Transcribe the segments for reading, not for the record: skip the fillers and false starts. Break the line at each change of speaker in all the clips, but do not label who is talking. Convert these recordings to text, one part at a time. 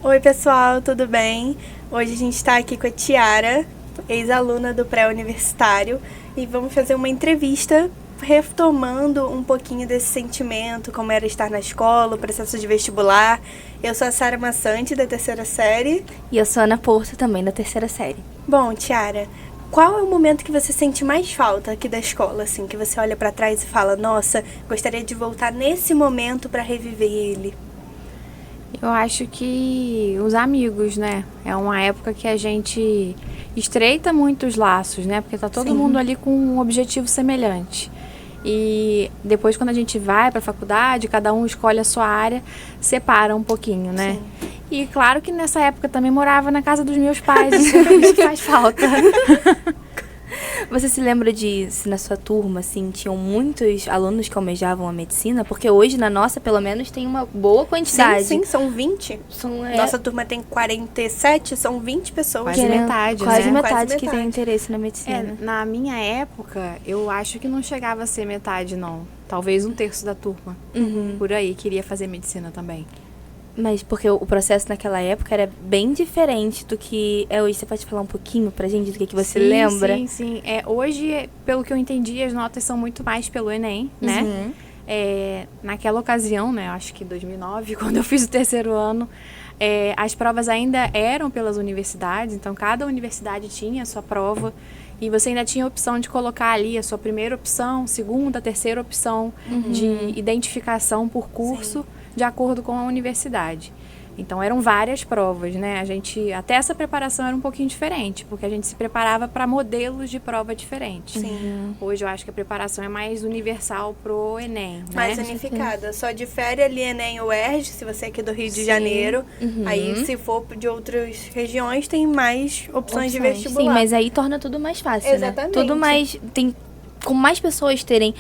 Oi, pessoal, tudo bem? Hoje a gente está aqui com a Tiara, ex-aluna do pré-universitário, e vamos fazer uma entrevista retomando um pouquinho desse sentimento, como era estar na escola, o processo de vestibular. Eu sou a Sara Massante, da terceira série.
E eu sou a Ana Porto, também da terceira série.
Bom, Tiara, qual é o momento que você sente mais falta aqui da escola, assim, que você olha para trás e fala, nossa, gostaria de voltar nesse momento para reviver ele?
Eu acho que os amigos, né? É uma época que a gente estreita muito os laços, né? Porque tá todo mundo ali com um objetivo semelhante. E depois, quando a gente vai para a faculdade, cada um escolhe a sua área, separa um pouquinho, né?
Sim.
E claro que nessa época também morava na casa dos meus pais, isso faz falta.
Você se lembra de, se na sua turma, assim, tinham muitos alunos que almejavam a medicina? Porque hoje, na nossa, pelo menos, tem uma boa quantidade.
Sim, são 20. Nossa turma tem 47, são 20 pessoas.
Quase metade,
quase
né?
metade
Quase
que tem interesse na medicina.
Na minha época, eu acho que não chegava a ser metade, não. Talvez 1/3 da turma. Por aí, queria fazer medicina também.
Mas porque o processo naquela época era bem diferente do que é hoje. Você pode falar um pouquinho pra gente do que você lembra?
Sim. Hoje, pelo que eu entendi, as notas são muito mais pelo Enem, né? Naquela ocasião, né? Acho que 2009, quando eu fiz o terceiro ano, as provas ainda eram pelas universidades. Então, cada universidade tinha a sua prova. E você ainda tinha a opção de colocar ali a sua primeira opção, segunda, terceira opção de identificação por curso, de acordo com a universidade. Então, eram várias provas, né? Até essa preparação era um pouquinho diferente, porque a gente se preparava para modelos de prova diferentes.
Sim.
Hoje, eu acho que a preparação é mais universal pro Enem,
Mais
né?
unificada. Só difere ali Enem ou UERJ, se você é aqui do Rio de Janeiro. Aí, se for de outras regiões, tem mais opções de vestibular.
Sim, mas aí torna tudo mais fácil,
Exatamente.
né? Tudo mais... Com mais pessoas terem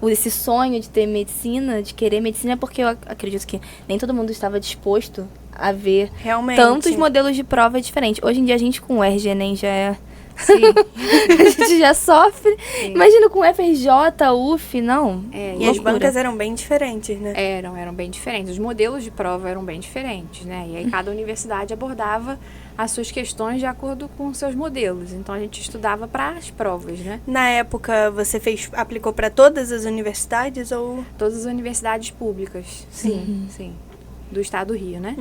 esse sonho de ter medicina, de querer medicina, porque eu acredito que nem todo mundo estava disposto a ver
Realmente.
tantos modelos de prova diferentes. Hoje em dia a gente com o UERJ e Enem já é...
Sim.
A gente já sofre. Sim. Imagina com FRJ, UF, não.
E as bancas eram bem diferentes, né?
Eram bem diferentes. Os modelos de prova eram bem diferentes, né? E aí cada universidade abordava as suas questões de acordo com os seus modelos. Então a gente estudava para as provas, né?
Na época, você aplicou para todas as universidades ou...
Todas as universidades públicas. Sim. Do estado do Rio, né?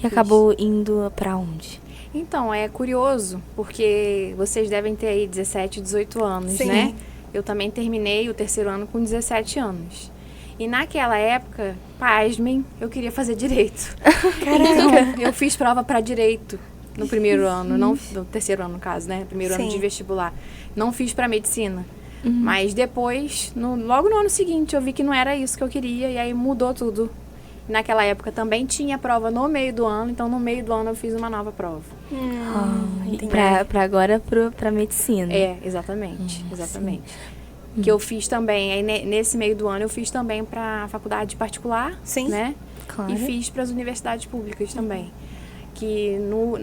E acabou indo para onde?
Então, é curioso, porque vocês devem ter aí 17, 18 anos, né? Eu também terminei o terceiro ano com 17 anos. E naquela época, pasmem, eu queria fazer direito. Então, eu fiz prova para direito no primeiro ano, não no terceiro ano, no caso, né? Primeiro ano de vestibular. Não fiz para medicina. Mas depois, logo no ano seguinte, eu vi que não era isso que eu queria, e aí mudou tudo. Naquela época também tinha prova no meio do ano, então no meio do ano eu fiz uma nova prova.
Pra agora, pra medicina.
Exatamente. Que eu fiz também, aí nesse meio do ano eu fiz também pra faculdade particular, né?
Claro.
E fiz para as universidades públicas também. Que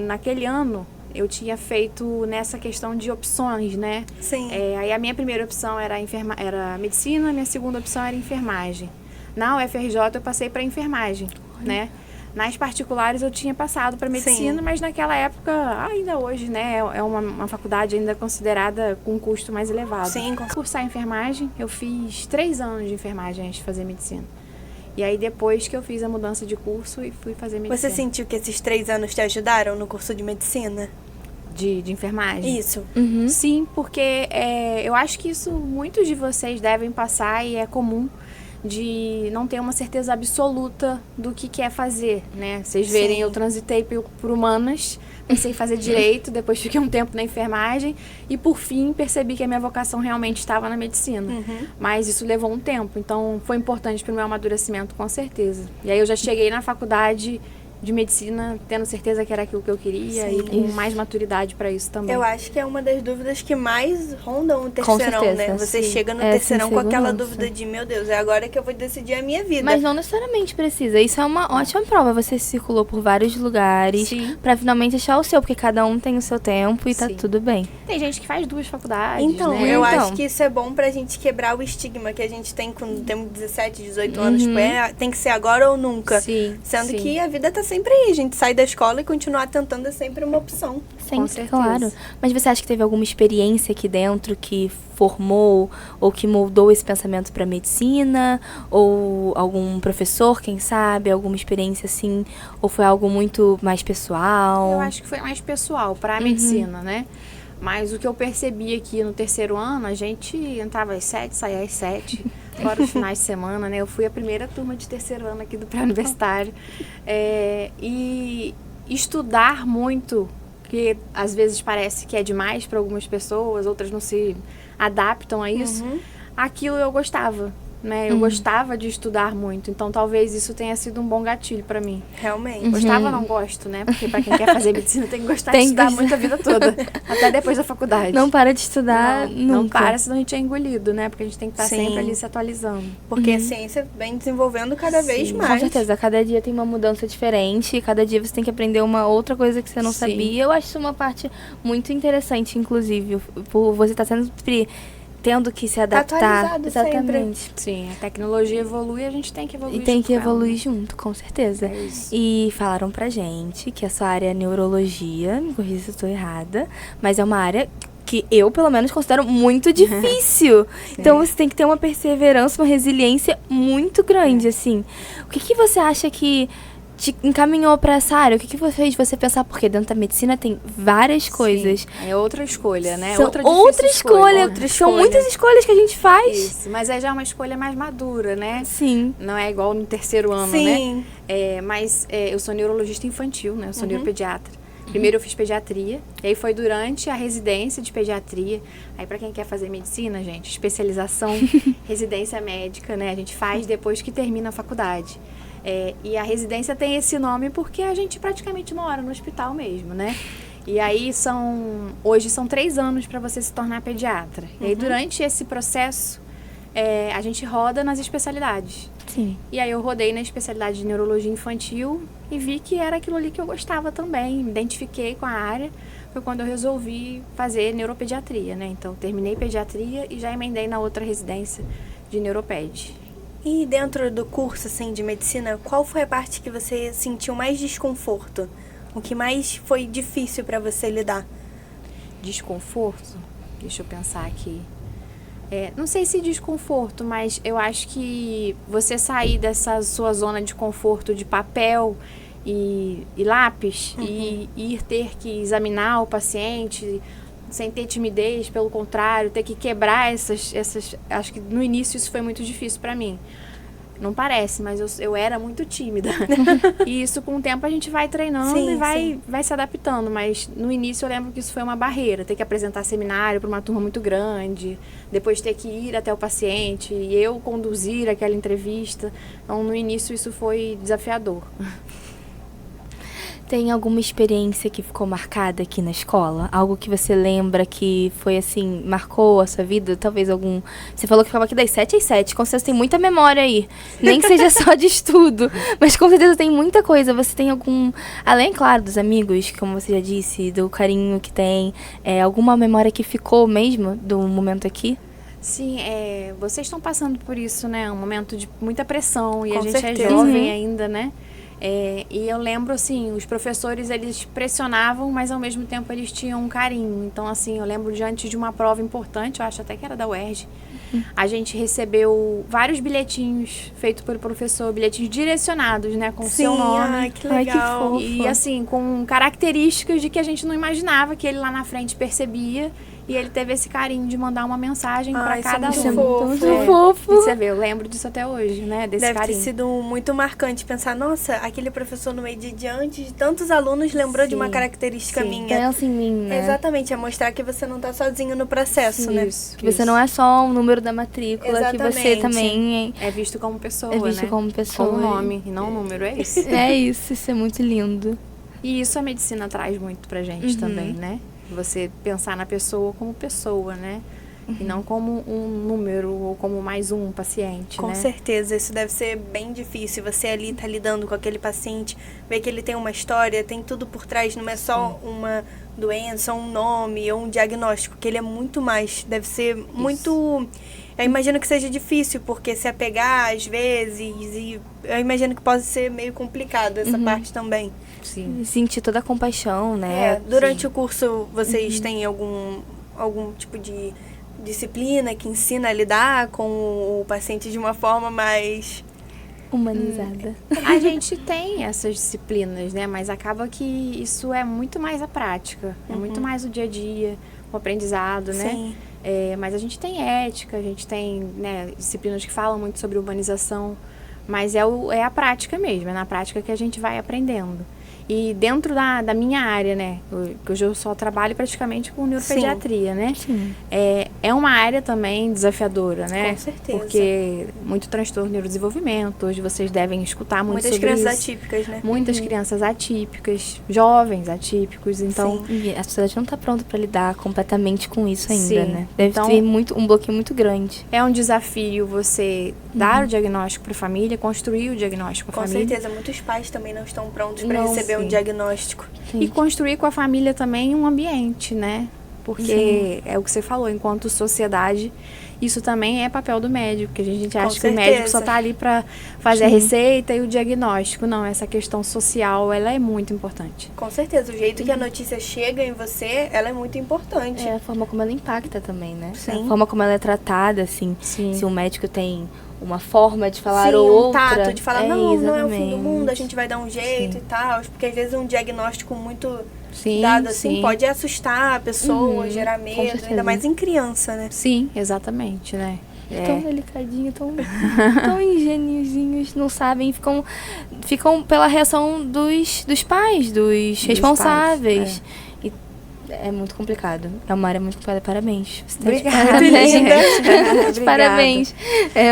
naquele ano eu tinha feito nessa questão de opções, né?
Sim.
Aí a minha primeira opção era medicina, a minha segunda opção era enfermagem. Na UFRJ eu passei para enfermagem, né? Nas particulares eu tinha passado para medicina, mas naquela época, ainda hoje, né? É uma faculdade ainda considerada com um custo mais elevado.
Sim.
Cursar enfermagem, eu fiz 3 anos de enfermagem antes de fazer medicina. E aí depois que eu fiz a mudança de curso e fui fazer medicina.
Você sentiu que esses 3 anos te ajudaram no curso de medicina?
De enfermagem?
Isso.
Sim, porque eu acho que isso muitos de vocês devem passar e é comum de não ter uma certeza absoluta do que quer fazer, né? Vocês verem, eu transitei por humanas, pensei em fazer direito, depois fiquei um tempo na enfermagem e por fim percebi que a minha vocação realmente estava na medicina. Mas isso levou um tempo, então foi importante para o meu amadurecimento, com certeza. E aí eu já cheguei na faculdade de medicina, tendo certeza que era aquilo que eu queria e com mais maturidade para isso também.
Eu acho que é uma das dúvidas que mais rondam o terceirão,
certeza,
né? Você chega no terceirão com aquela dúvida de, meu Deus, é agora que eu vou decidir a minha vida.
Mas não necessariamente precisa. Isso é uma ótima prova. Você circulou por vários lugares pra finalmente achar o seu, porque cada um tem o seu tempo e tá tudo bem.
Tem gente que faz 2 faculdades,
então,
né?
eu acho que isso é bom pra gente quebrar o estigma que a gente tem quando temos 17, 18 anos. Tipo, tem que ser agora ou nunca.
Sim,
Sendo que a vida tá sempre sempre aí. A gente sai da escola e continuar tentando é sempre uma opção.
Sempre,
certeza.
claro. Mas você acha que teve alguma experiência aqui dentro que formou ou que moldou esse pensamento para medicina? Ou algum professor, quem sabe? Alguma experiência assim? Ou foi algo muito mais pessoal?
Eu acho que foi mais pessoal para a medicina, né? Mas o que eu percebi aqui no terceiro ano, a gente entrava às 7, saía às 7, fora os finais de semana, né? Eu fui a primeira turma de terceiro ano aqui do pré-universitário. E estudar muito, que às vezes parece que é demais para algumas pessoas, outras não se adaptam a isso. Aquilo eu gostava, né? Eu gostava de estudar muito, então talvez isso tenha sido um bom gatilho para mim.
Realmente.
Gostava, não gosto, né? Porque para quem quer fazer medicina tem que gostar de estudar muito a vida toda, até depois da faculdade.
Não para de estudar
Não
nunca.
para, senão a gente é engolido, né? Porque a gente tem que estar
Sim.
sempre ali se atualizando.
Porque a ciência vem desenvolvendo cada vez
Sim,
mais.
Com certeza, cada dia tem uma mudança diferente, cada dia você tem que aprender uma outra coisa que você não
Sim.
sabia. Eu acho isso uma parte muito interessante, inclusive, por você estar sempre tendo que se adaptar.
atualizado
Exatamente.
Sim, a tecnologia evolui e a gente tem que evoluir
E tem
junto
que
com ela.
evoluir junto, com certeza.
É isso.
E falaram pra gente que a sua área é neurologia, me corrija se eu estou errada, mas é uma área que eu, pelo menos, considero muito difícil. Então, você tem que ter uma perseverança, uma resiliência muito grande, assim. O que você acha que te encaminhou pra essa área? O que fez você pensar? Porque dentro da medicina tem várias coisas.
Sim, é outra escolha, né?
São
outra
outra escolha.
Outra
São
escolha.
muitas escolhas que a gente faz.
Isso, mas aí já é uma escolha mais madura, né?
Sim.
Não é igual no terceiro ano,
Sim.
né? Mas eu sou neurologista infantil, né? Eu sou neuropediatra. Primeiro eu fiz pediatria, e aí foi durante a residência de pediatria. Aí para quem quer fazer medicina, gente, especialização, residência médica, né? A gente faz depois que termina a faculdade. E a residência tem esse nome porque a gente praticamente mora no hospital mesmo, né? E aí hoje são 3 anos para você se tornar pediatra. E aí durante esse processo, a gente roda nas especialidades.
Sim.
E aí eu rodei na especialidade de neurologia infantil e vi que era aquilo ali que eu gostava também. Me identifiquei com a área. Foi quando eu resolvi fazer neuropediatria, né? Então, terminei pediatria e já emendei na outra residência de neuroped.
E dentro do curso, assim, de medicina, qual foi a parte que você sentiu mais desconforto? O que mais foi difícil pra você lidar?
Desconforto? Deixa eu pensar aqui. Não sei se desconforto, mas eu acho que você sair dessa sua zona de conforto de papel e lápis e ir ter que examinar o paciente sem ter timidez, pelo contrário, ter que quebrar essas... Acho que no início isso foi muito difícil para mim. Não parece, mas eu era muito tímida. E isso, com o tempo, a gente vai treinando
Sim,
e vai se adaptando. Mas no início eu lembro que isso foi uma barreira. Ter que apresentar seminário para uma turma muito grande, depois ter que ir até o paciente e eu conduzir aquela entrevista. Então, no início, isso foi desafiador.
Tem alguma experiência que ficou marcada aqui na escola? Algo que você lembra que foi assim, marcou a sua vida? Talvez algum... Você falou que ficava aqui das 7 às 7. Com certeza tem muita memória aí. Nem que seja só de estudo. Mas com certeza tem muita coisa. Você tem algum... Além, claro, dos amigos, como você já disse, do carinho que tem. Alguma memória que ficou mesmo do momento aqui?
Sim, vocês estão passando por isso, né? Um momento de muita pressão. E
Com
a gente
certeza.
é jovem ainda, né? E eu lembro, assim, os professores, eles pressionavam, mas ao mesmo tempo eles tinham um carinho. Então, assim, eu lembro diante de uma prova importante, eu acho até que era da UERJ, a gente recebeu vários bilhetinhos feitos pelo professor, bilhetinhos direcionados, né, com o seu nome.
Ai, que legal.
fofo.
E assim, com características de que a gente não imaginava, que ele lá na frente percebia. E ele teve esse carinho de mandar uma mensagem para cada
isso é
aluno.
muito
Muito
fofo.
fofo.
E você vê, eu lembro disso até hoje, né? Desse
Deve
carinho.
ter sido muito marcante pensar, nossa, aquele professor no meio de diante de tantos alunos lembrou de uma
Sim,
característica
sim.
minha.
Pensa em mim, né?
Exatamente, é mostrar que você não tá sozinho no processo, né?
Isso,
Que você não é só um número da matrícula, que você
Exatamente.
também
É visto como pessoa,
é visto
né?
como pessoa.
Como nome, e não número, é isso.
É isso é muito lindo.
E isso a medicina traz muito pra gente também, né? Você pensar na pessoa como pessoa, né? e não como um número ou como mais um paciente,
Com
né?
certeza, isso deve ser bem difícil. Você ali tá lidando com aquele paciente, vê que ele tem uma história, tem tudo por trás, não é só uma doença, um nome ou um diagnóstico, que ele é muito mais. Deve ser muito... Eu imagino que seja difícil, porque se apegar às vezes, e eu imagino que pode ser meio complicado essa parte também.
Sim.
Sentir toda a compaixão, né?
Durante o curso, vocês têm algum tipo de disciplina que ensina a lidar com o paciente de uma forma mais...
Humanizada.
A gente tem essas disciplinas, né? Mas acaba que isso é muito mais a prática. É muito mais o dia a dia, o aprendizado, né?
Sim.
Mas a gente tem ética, a gente tem, né, disciplinas que falam muito sobre humanização. Mas é a prática mesmo, é na prática que a gente vai aprendendo. E dentro da minha área, né? Que hoje eu só trabalho praticamente com neuropediatria, né?
Sim.
É uma área também desafiadora, né?
Com certeza.
Porque muito transtorno de neurodesenvolvimento, hoje vocês devem escutar muito
Muitas
sobre
crianças
isso.
atípicas, né?
Muitas crianças atípicas, jovens atípicos, então...
E a sociedade não está pronta para lidar completamente com isso ainda,
Sim.
né? Deve
Então,
ter um bloqueio muito grande.
É um desafio você dar o diagnóstico para a família, construir o diagnóstico para a
Com
família.
certeza, muitos pais também não estão prontos para
Não,
receber um
sim.
diagnóstico.
E construir com a família também um ambiente, né? Porque é o que você falou, enquanto sociedade, isso também é papel do médico, porque a gente acha que o médico só está ali para fazer a receita e o diagnóstico. Não, essa questão social, ela é muito importante.
Com certeza, o jeito que a notícia chega em você, ela é muito importante.
É a forma como ela impacta também, né?
Sim.
A forma como ela é tratada, assim.
Sim.
Se um médico tem uma forma de falar
Sim,
ou
um
outra.
tato de falar, não é o fim do
exatamente.
mundo, a gente vai dar um jeito e tal. Porque às vezes um diagnóstico muito
Sim,
dado assim
sim.
pode assustar a pessoa, gerar medo,
certeza.
ainda mais em criança, né?
Sim, exatamente, né?
Tão delicadinho, tão ingeniozinhos, não sabem, ficam pela reação dos pais, dos responsáveis. E é muito complicado. É uma área muito complicada. Parabéns. Você tá de
Obrigada,
parabéns.
gente.
De parabéns.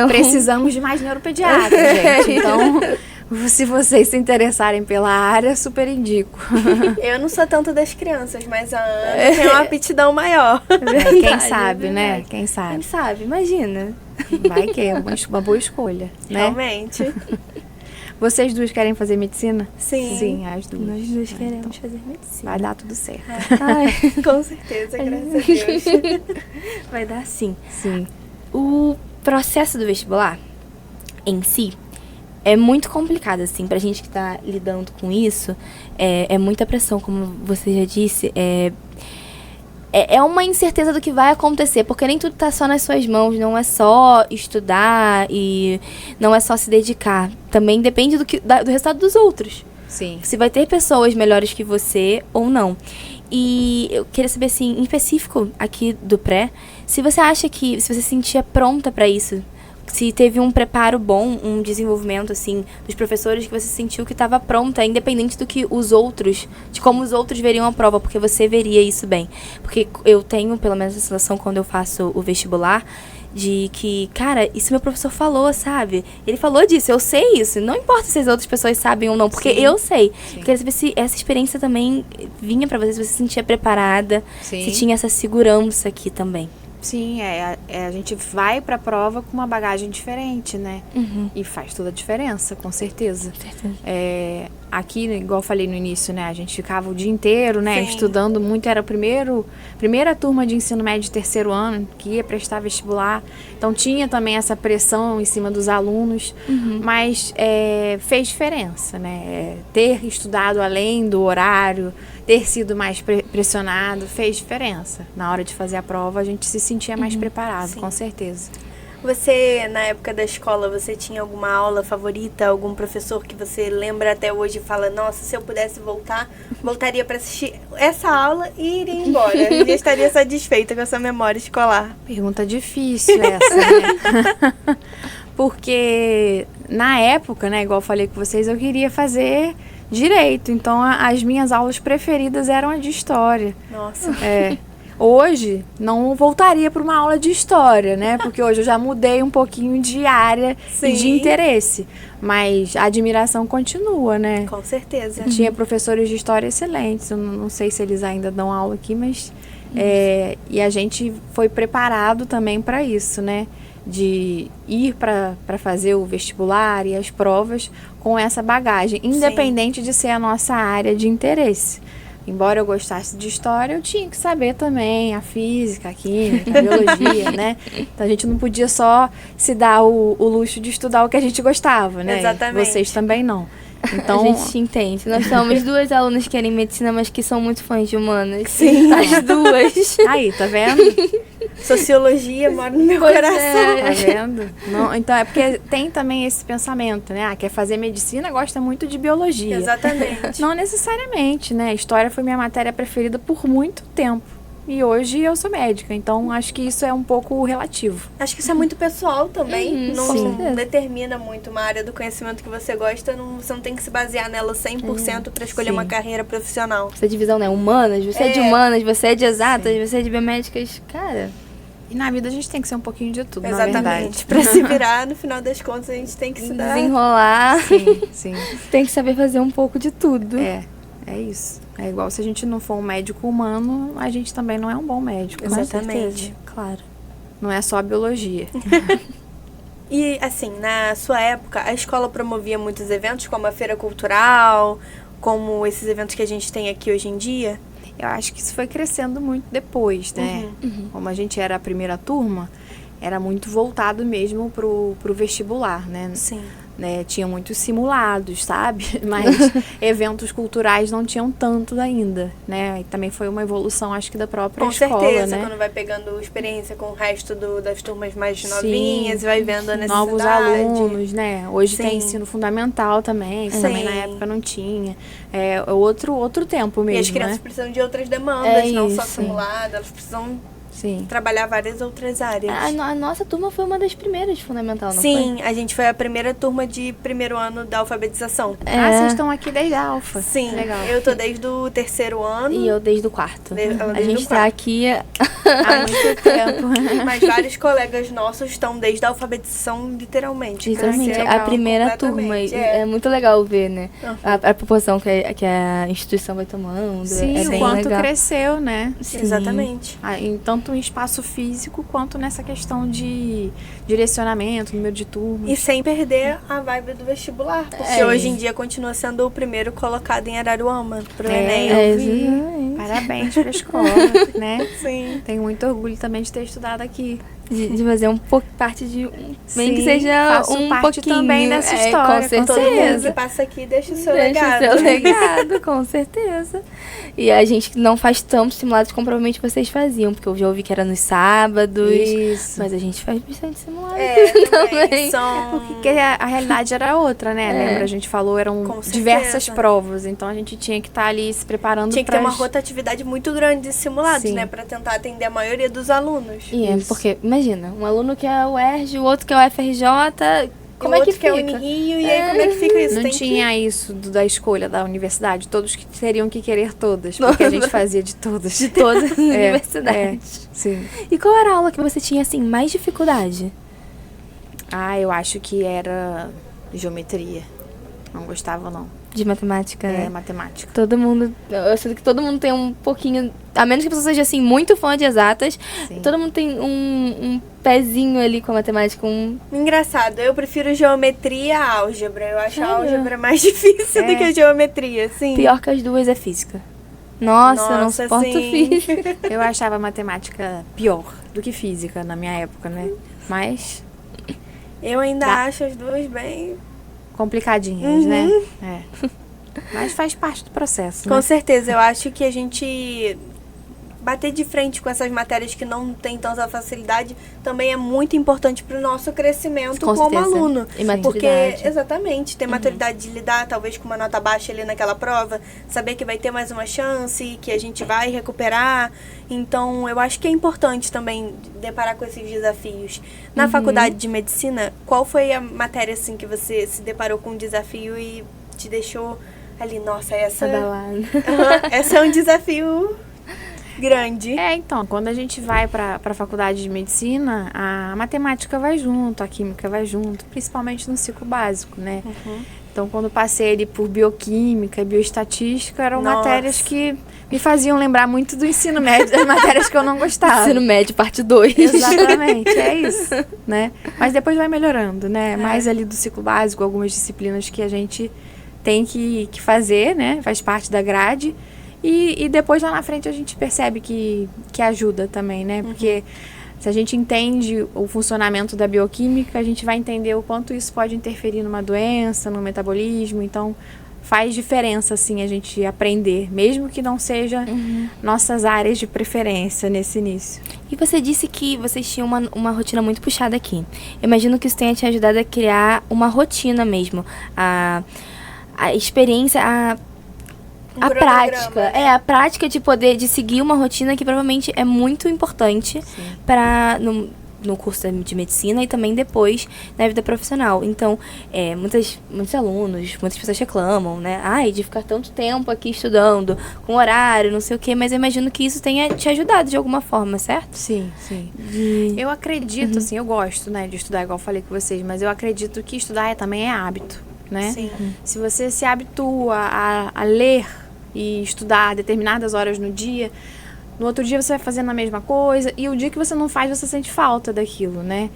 Precisamos de mais neuropediatras, gente. Então, se vocês se interessarem pela área, super indico.
Eu não sou tanto das crianças, mas a Ana tem uma aptidão maior.
Quem sabe, né? Quem sabe.
Quem sabe? Imagina.
Vai que é uma boa escolha, né?
Realmente.
Vocês duas querem fazer medicina?
Sim.
Sim, as duas.
Nós duas queremos fazer medicina.
Vai dar tudo certo.
Ai,
Com certeza, graças a Deus.
vai dar sim.
Sim.
O processo do vestibular em si é muito complicado, assim, pra gente que tá lidando com isso. É muita pressão, como você já disse. É uma incerteza do que vai acontecer, porque nem tudo tá só nas suas mãos. Não é só estudar e não é só se dedicar. Também depende do resultado dos outros.
Sim.
Se vai ter pessoas melhores que você ou não. E eu queria saber, assim, em específico aqui do pré, se você acha que, se você se sentia pronta pra isso, se teve um preparo bom, um desenvolvimento, assim, dos professores que você sentiu que estava pronta, independente do que os outros, de como os outros veriam a prova, porque você veria isso bem. Porque eu tenho, pelo menos, a sensação quando eu faço o vestibular, de que, cara, isso meu professor falou, sabe? Ele falou disso, eu sei isso. Não importa se as outras pessoas sabem ou não, porque
Sim.
eu sei.
Sim.
Queria saber se essa experiência também vinha pra você, se você se sentia preparada,
Sim.
se tinha essa segurança aqui também.
Sim, a gente vai pra prova com uma bagagem diferente, né? E faz toda a diferença, com certeza. Aqui, igual eu falei no início, né? A gente ficava o dia inteiro, né?
Sim.
Estudando muito. Era a primeira turma de ensino médio de terceiro ano que ia prestar vestibular. Então, tinha também essa pressão em cima dos alunos. Mas fez diferença, né? Ter estudado além do horário, ter sido mais pressionado, fez diferença. Na hora de fazer a prova, a gente se sentia mais preparado,
Sim.
com certeza.
Você, na época da escola, você tinha alguma aula favorita, algum professor que você lembra até hoje e fala, nossa, se eu pudesse voltar, voltaria para assistir essa aula e iria embora. Eu já estaria satisfeita com essa memória escolar.
Pergunta difícil essa, né? Porque na época, né, igual eu falei com vocês, eu queria fazer direito. Então, as minhas aulas preferidas eram a de história.
Nossa.
Hoje, não voltaria para uma aula de história, né? Porque hoje eu já mudei um pouquinho de área
Sim.
e de interesse. Mas a admiração continua, né?
Com certeza.
Tinha professores de história excelentes. Eu não sei se eles ainda dão aula aqui, mas E a gente foi preparado também para isso, né? De ir para fazer o vestibular e as provas com essa bagagem, independente de ser a nossa área de interesse. Embora eu gostasse de história, eu tinha que saber também a física, a química, a biologia, né? Então a gente não podia só se dar o luxo de estudar o que a gente gostava, né?
Exatamente.
Vocês também não. Então,
a gente te entende. Nós somos duas alunas que querem medicina, mas que são muito fãs de humanas.
Sim.
As duas.
aí, tá vendo?
Sociologia mora no meu
Pois
coração.
Tá vendo? Não, então é porque tem também esse pensamento, né? Ah, quer fazer medicina, gosta muito de biologia.
Exatamente.
Não necessariamente, né? História foi minha matéria preferida por muito tempo. E hoje eu sou médica, então acho que isso é um pouco relativo.
Acho que isso é muito pessoal também.
Com
Não
certeza.
determina muito uma área do conhecimento que você gosta. Você não tem que se basear nela 100% para escolher
Sim.
uma carreira profissional.
Essa divisão, né? Humanas, você é de humanas, você é de exatas, você é de biomédicas. Cara,
E na vida a gente tem que ser um pouquinho de tudo, na
Exatamente.
verdade.
Para se virar, no final das contas, a gente tem que se dar...
desenrolar,
Sim.
tem que saber fazer um pouco de tudo.
É isso. É igual se a gente não for um médico humano, a gente também não é um bom médico.
Exatamente.
Com certeza.
Claro.
Não é só a biologia.
E, assim, na sua época, a escola promovia muitos eventos, como a feira cultural, como esses eventos que a gente tem aqui hoje em dia?
Eu acho que isso foi crescendo muito depois, né? Como a gente era a primeira turma, era muito voltado mesmo pro vestibular, né?
Sim.
Né? Tinha muitos simulados, sabe? Mas eventos culturais não tinham tanto ainda, né? E também foi uma evolução, acho que, da própria
Com
escola,
certeza,
né?
quando vai pegando experiência com o resto das turmas mais
Sim.
novinhas, vai vendo a necessidade.
Novos alunos, né? Hoje tem
Sim.
ensino fundamental também, que também na
Sim.
época não tinha. É outro tempo mesmo,
E as crianças
né?
precisam de outras demandas,
É
não só
isso.
simulada, elas precisam
Sim.
trabalhar várias outras áreas.
A nossa turma foi uma das primeiras de fundamental, não
Sim, a gente foi a primeira turma de primeiro ano da alfabetização.
foi?
Ah, vocês estão aqui desde a Alfa.
Sim,
Legal.
eu tô desde o terceiro ano,
E eu desde o quarto.
Ela
A
desde
gente
o
tá
quarto.
aqui.
Há muito tempo.
mas vários colegas nossos estão desde a alfabetização, literalmente.
Literalmente,
Cresceram
a primeira turma.
completamente,
E é muito legal ver, né?
Uhum.
A proporção que a instituição vai tomando.
Sim,
é
o
bem
quanto
legal.
cresceu, né?
Sim.
Exatamente.
Tanto em espaço físico quanto nessa questão de direcionamento, número de turmas.
E sem perder a vibe do vestibular, porque
É.
hoje em dia continua sendo o primeiro colocado em Araruama pro Enem.
eu
É,
vi.
exatamente.
Parabéns pra escola, né?
Sim.
Tenho muito orgulho também de ter estudado aqui.
De fazer um pouco parte de bem que
Sim,
seja
faço
um
parte
pouquinho
também dessa
é,
história,
com certeza.
Todo mundo que passa aqui deixa o seu
Deixa
legado.
o seu legado, com certeza. E a gente não faz tantos simulados como provavelmente vocês faziam, porque eu já ouvi que era nos sábados.
Isso.
Mas a gente faz bastante simulado.
É, também.
Também.
São...
Porque a realidade era outra, né?
É.
Lembra? A gente falou, eram
Com
diversas
certeza.
provas. Então a gente tinha que estar ali se preparando
Tinha que
para
ter uma rotatividade muito grande de simulados,
Sim.
né? Pra tentar atender a maioria dos alunos.
E é
Isso.
porque, imagina, um aluno que é o ERJ, o outro que é o FRJ, como
o
é que
outro que é o
fica?
Unirio, e aí como é que fica isso?
Não
Tem
tinha isso da escolha da universidade. Todos que teriam que querer todas. Porque a gente fazia de todas.
De todas as
É,
universidades.
Sim.
E qual era a aula que você tinha, assim, mais dificuldade?
Ah, eu acho que era geometria. Não gostava, não.
De matemática, né?
Matemática.
Todo mundo, eu sei que todo mundo tem um pouquinho, a menos que a pessoa seja, assim, muito fã de exatas,
Sim.
todo mundo tem um pezinho ali com a matemática,
Engraçado, eu prefiro geometria a álgebra. Eu acho a
Sério?
álgebra mais difícil
É.
do que a geometria, sim.
pior que as duas é física. Nossa, eu não
Nossa,
suporto
sim.
física.
Eu achava matemática pior do que física na minha época, né? Mas
Eu ainda
Dá.
acho as duas bem...
complicadinhas, né? É. Mas faz parte do processo,
Com
né?
certeza, eu acho que a gente bater de frente com essas matérias que não tem tanta facilidade também é muito importante para o nosso crescimento
Com
como
certeza.
aluno.
E
Porque,
maturidade.
exatamente, ter maturidade de lidar talvez com uma nota baixa ali naquela prova, saber que vai ter mais uma chance, que a gente vai recuperar. Então, eu acho que é importante também deparar com esses desafios. Na faculdade de medicina, qual foi a matéria assim que você se deparou com um desafio e te deixou ali, nossa, essa
Abalada.
Aham, esse é um desafio grande.
Então, quando a gente vai para a faculdade de medicina, a matemática vai junto, a química vai junto, principalmente no ciclo básico, né? Então, quando passei ali por bioquímica, bioestatística, eram
Nossa.
matérias que me faziam lembrar muito do ensino médio, das matérias que eu não gostava.
Ensino médio, parte 2.
Exatamente, é isso, né? Mas depois vai melhorando, né? Mais ali do ciclo básico, algumas disciplinas que a gente tem que fazer, né? Faz parte da grade. E depois lá na frente a gente percebe que ajuda também, né? Porque se a gente entende o funcionamento da bioquímica, a gente vai entender o quanto isso pode interferir numa doença, no metabolismo. Então, faz diferença, assim, a gente aprender, mesmo que não seja nossas áreas de preferência nesse início.
E você disse que vocês tinham uma rotina muito puxada aqui. Eu imagino que isso tenha te ajudado a criar uma rotina mesmo. A experiência, a prática.
Né?
A prática de poder, de seguir uma rotina que provavelmente é muito importante para no curso de medicina e também depois na vida profissional. Então, muitos alunos, muitas pessoas reclamam, né? De ficar tanto tempo aqui estudando, com horário, não sei o quê, mas eu imagino que isso tenha te ajudado de alguma forma, certo?
Sim. Eu acredito, assim, eu gosto, né, de estudar, igual eu falei com vocês, mas eu acredito que estudar também é hábito, né?
Sim.
Se você se habitua a ler e estudar determinadas horas no dia, no outro dia você vai fazendo a mesma coisa, e o dia que você não faz, você sente falta daquilo, né?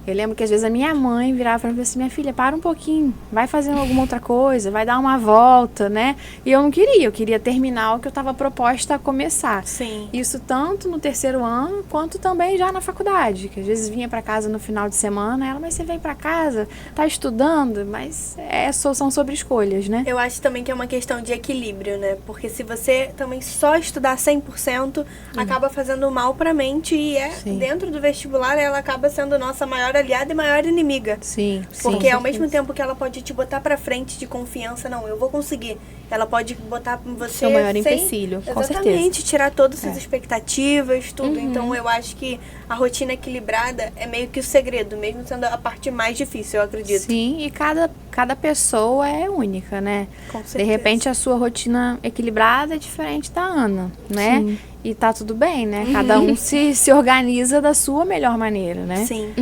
Eu lembro que às vezes a minha mãe virava pra mim e falava assim, minha filha, para um pouquinho, vai fazendo alguma outra coisa, vai dar uma volta, né? E eu não queria, eu queria terminar o que eu estava proposta a começar.
Sim.
Isso tanto no terceiro ano, quanto também já na faculdade, que às vezes vinha para casa no final de semana, ela, mas você vem para casa, tá estudando, mas são sobre escolhas, né?
Eu acho também que é uma questão de equilíbrio, né? Porque se você também só estudar 100%, acaba fazendo mal pra mente e dentro do vestibular ela acaba sendo nossa maior aliada e maior inimiga.
Sim.
Porque ao mesmo tempo que ela pode te botar pra frente de confiança, não, eu vou conseguir. Ela pode botar você
seu maior empecilho, com certeza.
Exatamente, tirar todas as expectativas, tudo. Então eu acho que a rotina equilibrada é meio que o segredo, mesmo sendo a parte mais difícil, eu acredito.
Sim, e cada pessoa é única, né?
Com certeza.
De repente a sua rotina equilibrada é diferente da Ana, né?
Sim.
E tá tudo bem, né? Cada um se organiza da sua melhor maneira, né?
Sim.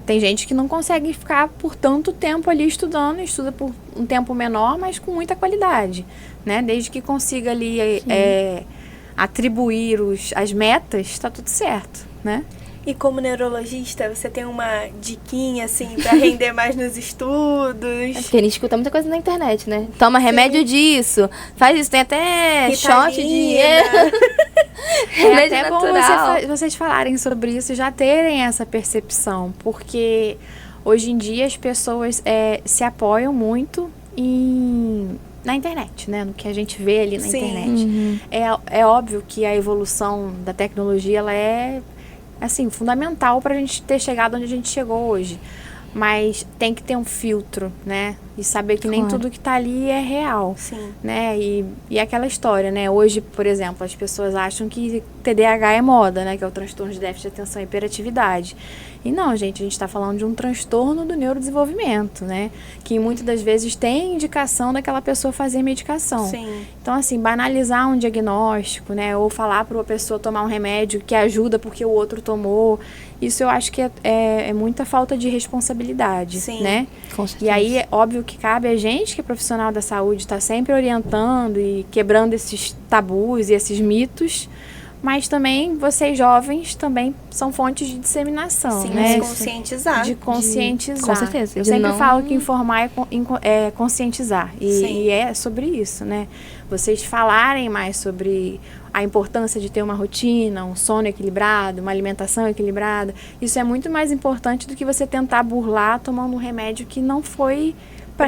Tem gente que não consegue ficar por tanto tempo ali estudando, estuda por um tempo menor, mas com muita qualidade, né? Desde que consiga ali atribuir as metas, tá tudo certo, né?
E como neurologista, você tem uma diquinha, assim, pra render mais nos estudos?
Porque a gente escuta muita coisa na internet, né? Toma remédio disso, faz isso, tem até
Ritalina.
shot de... remédio
até bom
natural.
vocês falarem sobre isso e já terem essa percepção, porque hoje em dia as pessoas se apoiam muito na internet, né? No que a gente vê ali na internet. É óbvio que a evolução da tecnologia, ela é assim, fundamental para a gente ter chegado onde a gente chegou hoje. Mas tem que ter um filtro, né? E saber que nem tudo que tá ali é real.
Sim.
Né? E aquela história, né? Hoje, por exemplo, as pessoas acham que TDAH é moda, né? Que é o transtorno de déficit de atenção e hiperatividade. E não, gente, a gente está falando de um transtorno do neurodesenvolvimento, né? Que muitas das vezes tem indicação daquela pessoa fazer medicação.
Sim.
Então, assim, banalizar um diagnóstico, né? Ou falar para uma pessoa tomar um remédio que ajuda porque o outro tomou. Isso eu acho que é muita falta de responsabilidade,
Sim.
né?
Com certeza.
E aí é óbvio que cabe a gente, que é profissional da saúde, estar sempre orientando e quebrando esses tabus e esses mitos. Mas também, vocês jovens também são fontes de disseminação,
Sim,
né?
de conscientizar.
De conscientizar.
Com certeza.
Eu
De
sempre
não-
falo que informar é conscientizar.
Sim.
E é sobre isso, né? Vocês falarem mais sobre a importância de ter uma rotina, um sono equilibrado, uma alimentação equilibrada. Isso é muito mais importante do que você tentar burlar tomando um remédio que não foi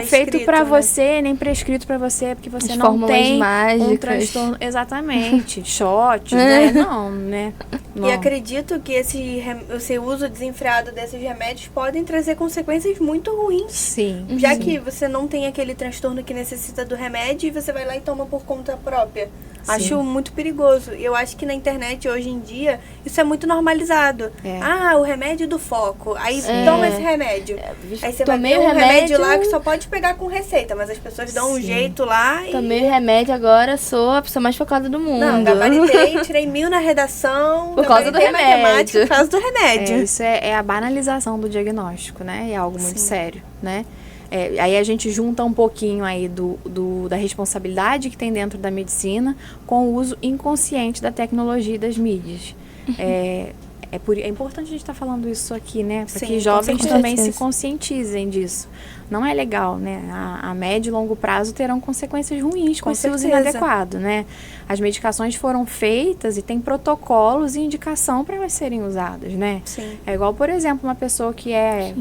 feito para
né?
você, nem prescrito para você, porque você
As
não
fórmulas
tem um
mágicas.
transtorno. Exatamente. Shot, né? Não, né? Não.
E acredito que esse uso desenfreado desses remédios podem trazer consequências muito ruins.
Sim.
Já que você não tem aquele transtorno que necessita do remédio e você vai lá e toma por conta própria. Acho muito perigoso. E eu acho que na internet, hoje em dia, isso é muito normalizado.
É.
Ah, o remédio do foco. Aí toma esse remédio. Aí você vai
Tomei
ver
o
um remédio
remédio
lá que só pode pegar com receita. Mas as pessoas dão um jeito lá e...
Tomei o remédio, agora sou a pessoa mais focada do mundo.
Não, gabaritei, tirei 1000 na redação.
Por causa do
gabaritei
remédio.
matemática por causa do remédio.
Isso é a banalização do diagnóstico, né? É algo muito sério, né? Aí a gente junta um pouquinho aí da responsabilidade que tem dentro da medicina com o uso inconsciente da tecnologia e das mídias. É importante a gente estar falando isso aqui, né? Para que jovens também se conscientizem disso. Não é legal, né? A médio e longo prazo terão consequências ruins com esse uso inadequado, né? As medicações foram feitas e tem protocolos e indicação para elas serem usadas, né?
Sim.
É igual, por exemplo, uma pessoa que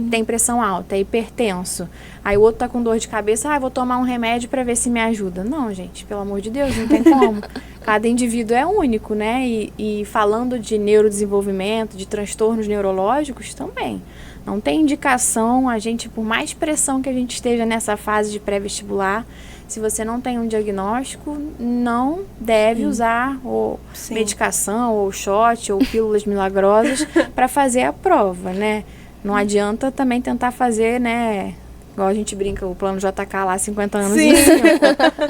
tem pressão alta, é hipertenso. Aí o outro tá com dor de cabeça, vou tomar um remédio para ver se me ajuda. Não, gente, pelo amor de Deus, não tem como. Cada indivíduo é único, né? E falando de neurodesenvolvimento, de transtornos neurológicos também. Não tem indicação, por mais pressão que a gente esteja nessa fase de pré-vestibular, se você não tem um diagnóstico, não deve usar medicação, ou shot, ou pílulas milagrosas para fazer a prova, né? Não adianta também tentar fazer, né? Igual a gente brinca, o plano JK lá, 50 anos em cima,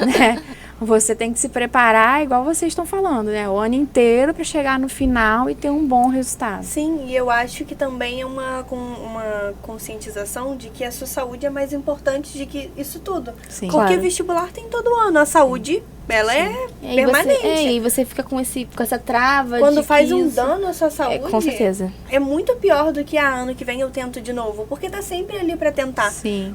né? Você tem que se preparar, igual vocês estão falando, né? O ano inteiro para chegar no final e ter um bom resultado.
Sim, e eu acho que também é uma conscientização de que a sua saúde é mais importante do que isso tudo.
Sim.
Porque vestibular tem todo ano. A saúde, ela é permanente.
E você fica com essa trava.
Quando
de
faz
que
um
isso...
dano à sua saúde,
com certeza.
É muito pior do que ano que vem eu tento de novo. Porque tá sempre ali pra tentar.
Sim.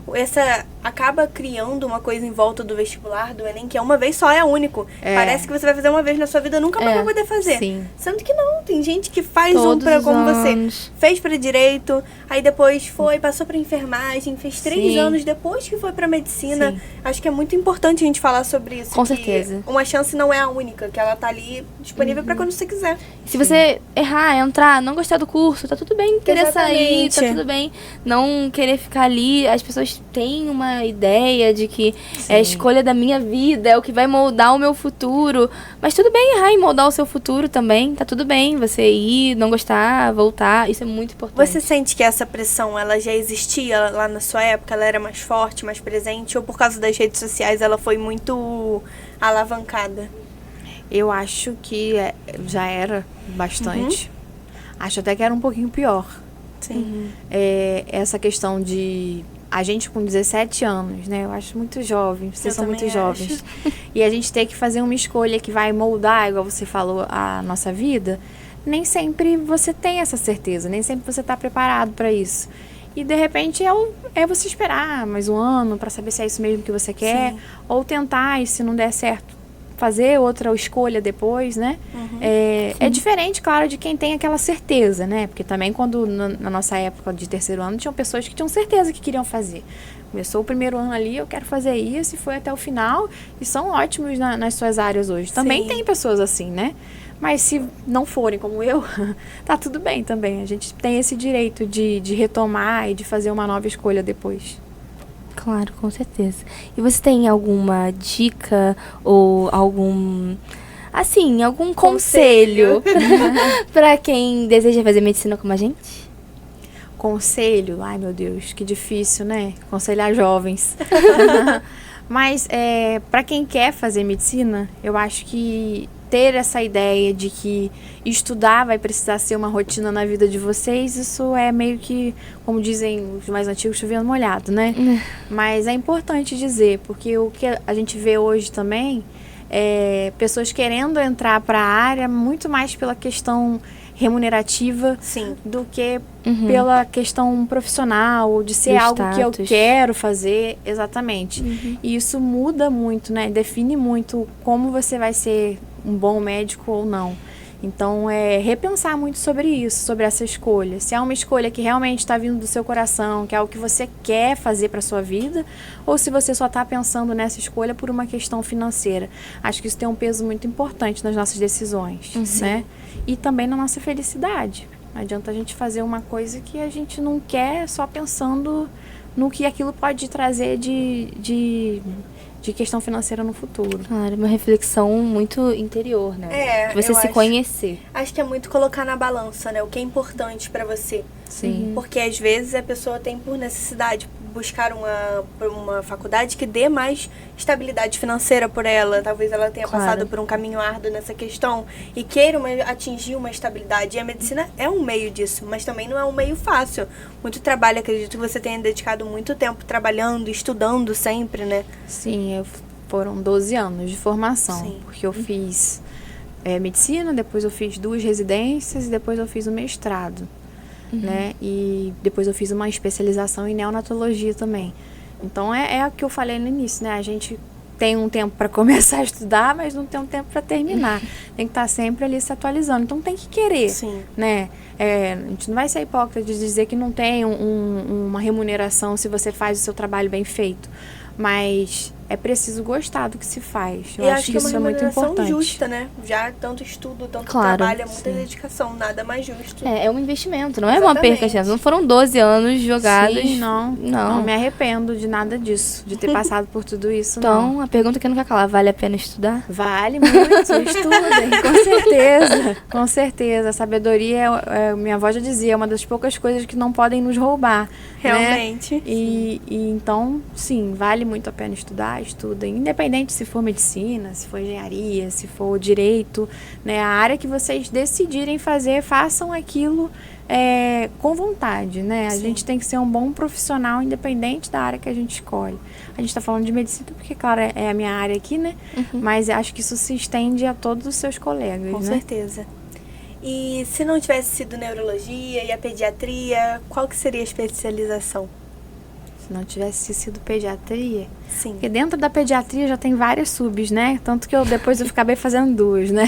Acaba criando uma coisa em volta do vestibular, do Enem, que é uma vez só, é único. Parece que você vai fazer uma vez na sua vida, nunca mais vai poder fazer.
Sim.
Sendo que não, tem gente que faz
Todos
como
os
você
anos.
fez pra direito, aí depois passou pra enfermagem, fez 3 anos depois que foi pra medicina.
Sim.
Acho que é muito importante a gente falar sobre isso.
Com certeza.
Uma chance não é a única, que ela tá ali disponível pra quando você quiser.
Se você errar, entrar, não gostar do curso, tá tudo bem querer sair, tá tudo bem não querer ficar ali. As pessoas têm uma ideia de que é a escolha da minha vida, é o que vai moldar o meu futuro. Mas tudo bem errar e moldar o seu futuro também. Tá tudo bem você ir, não gostar, voltar. Isso é muito importante.
Você sente que essa pressão, ela já existia lá na sua época? Ela era mais forte, mais presente? Ou por causa das redes sociais ela foi muito alavancada?
Eu acho que já era bastante. Acho até que era um pouquinho pior.
Sim.
Essa questão de... A gente com 17 anos, né? Eu acho muito jovem. Vocês são muito jovens. E a gente ter que fazer uma escolha que vai moldar, igual você falou, a nossa vida. Nem sempre você tem essa certeza. Nem sempre você está preparado para isso. E, de repente, é você esperar mais um ano para saber se é isso mesmo que você quer. Ou tentar, e se não der certo, fazer outra escolha depois, né? É diferente, claro, de quem tem aquela certeza, né? Porque também quando na nossa época de terceiro ano, tinham pessoas que tinham certeza que queriam fazer. Começou o primeiro ano ali, eu quero fazer isso, e foi até o final, e são ótimos nas suas áreas hoje. Também tem pessoas assim, né? Mas se não forem como eu, tá tudo bem também. A gente tem esse direito de retomar e de fazer uma nova escolha depois.
Claro, com certeza. E você tem alguma dica ou algum conselho para quem deseja fazer medicina como a gente?
Conselho? Ai, meu Deus, que difícil, né? Aconselhar jovens. Mas, para quem quer fazer medicina, eu acho que ter essa ideia de que estudar vai precisar ser uma rotina na vida de vocês, isso é meio que, como dizem os mais antigos, chovendo molhado, né? Mas é importante dizer, porque o que a gente vê hoje também é pessoas querendo entrar para a área muito mais pela questão remunerativa do que pela questão profissional, ou de ser algo que eu quero fazer, exatamente. E isso muda muito, né? Define muito como você vai ser um bom médico ou não. Então, repensar muito sobre isso, sobre essa escolha. Se é uma escolha que realmente está vindo do seu coração, que é algo que você quer fazer para sua vida, ou se você só está pensando nessa escolha por uma questão financeira. Acho que isso tem um peso muito importante nas nossas decisões, né? E também na nossa felicidade. Não adianta a gente fazer uma coisa que a gente não quer só pensando no que aquilo pode trazer de questão financeira no futuro.
Claro, uma reflexão muito interior, né? Você se conhecer.
Acho que é muito colocar na balança, né? O que é importante pra você.
Sim.
Porque às vezes a pessoa tem por necessidade buscar uma faculdade que dê mais estabilidade financeira por ela. Talvez ela tenha passado por um caminho árduo nessa questão e queira atingir uma estabilidade. E a medicina é um meio disso, mas também não é um meio fácil. Muito trabalho, acredito que você tenha dedicado muito tempo trabalhando, estudando sempre, né?
Sim, foram 12 anos de formação,
Sim.
porque eu fiz medicina, depois eu fiz 2 residências e depois eu fiz o mestrado, né? E depois eu fiz uma especialização em neonatologia também. Então é o que eu falei no início, né? A gente tem um tempo para começar a estudar, mas não tem um tempo para terminar. Tem que estar sempre ali se atualizando. Então tem que querer,
Sim.
né? A gente não vai ser hipócrita de dizer que não tem uma remuneração se você faz o seu trabalho bem feito. Mas é preciso gostar do que se faz. Eu acho que isso é muito importante.
Justa, né? Já tanto estudo, tanto
Claro,
trabalho, é muita dedicação, nada mais justo.
É um investimento, não é uma perca de tempo. Não foram 12 anos jogados.
Sim, não me arrependo de nada disso, de ter passado por tudo isso.
Então,
não.
a pergunta que eu não quero calar, vale a pena estudar?
Vale muito, estudem, com certeza. Com certeza. A sabedoria, minha avó já dizia, é uma das poucas coisas que não podem nos roubar.
Realmente.
Né? E então, sim, vale muito a pena estudar, estudem. Independente se for medicina, se for engenharia, se for direito, né? A área que vocês decidirem fazer, façam aquilo com vontade, né? A gente tem que ser um bom profissional, independente da área que a gente escolhe. A gente está falando de medicina porque, claro, é a minha área aqui, né? Mas acho que isso se estende a todos os seus colegas,
Com
né?
certeza. E se não tivesse sido neurologia e a pediatria, qual que seria a especialização?
Se não tivesse sido pediatria.
Sim.
Porque dentro da pediatria já tem várias subs, né? Tanto que depois eu acabei fazendo 2, né?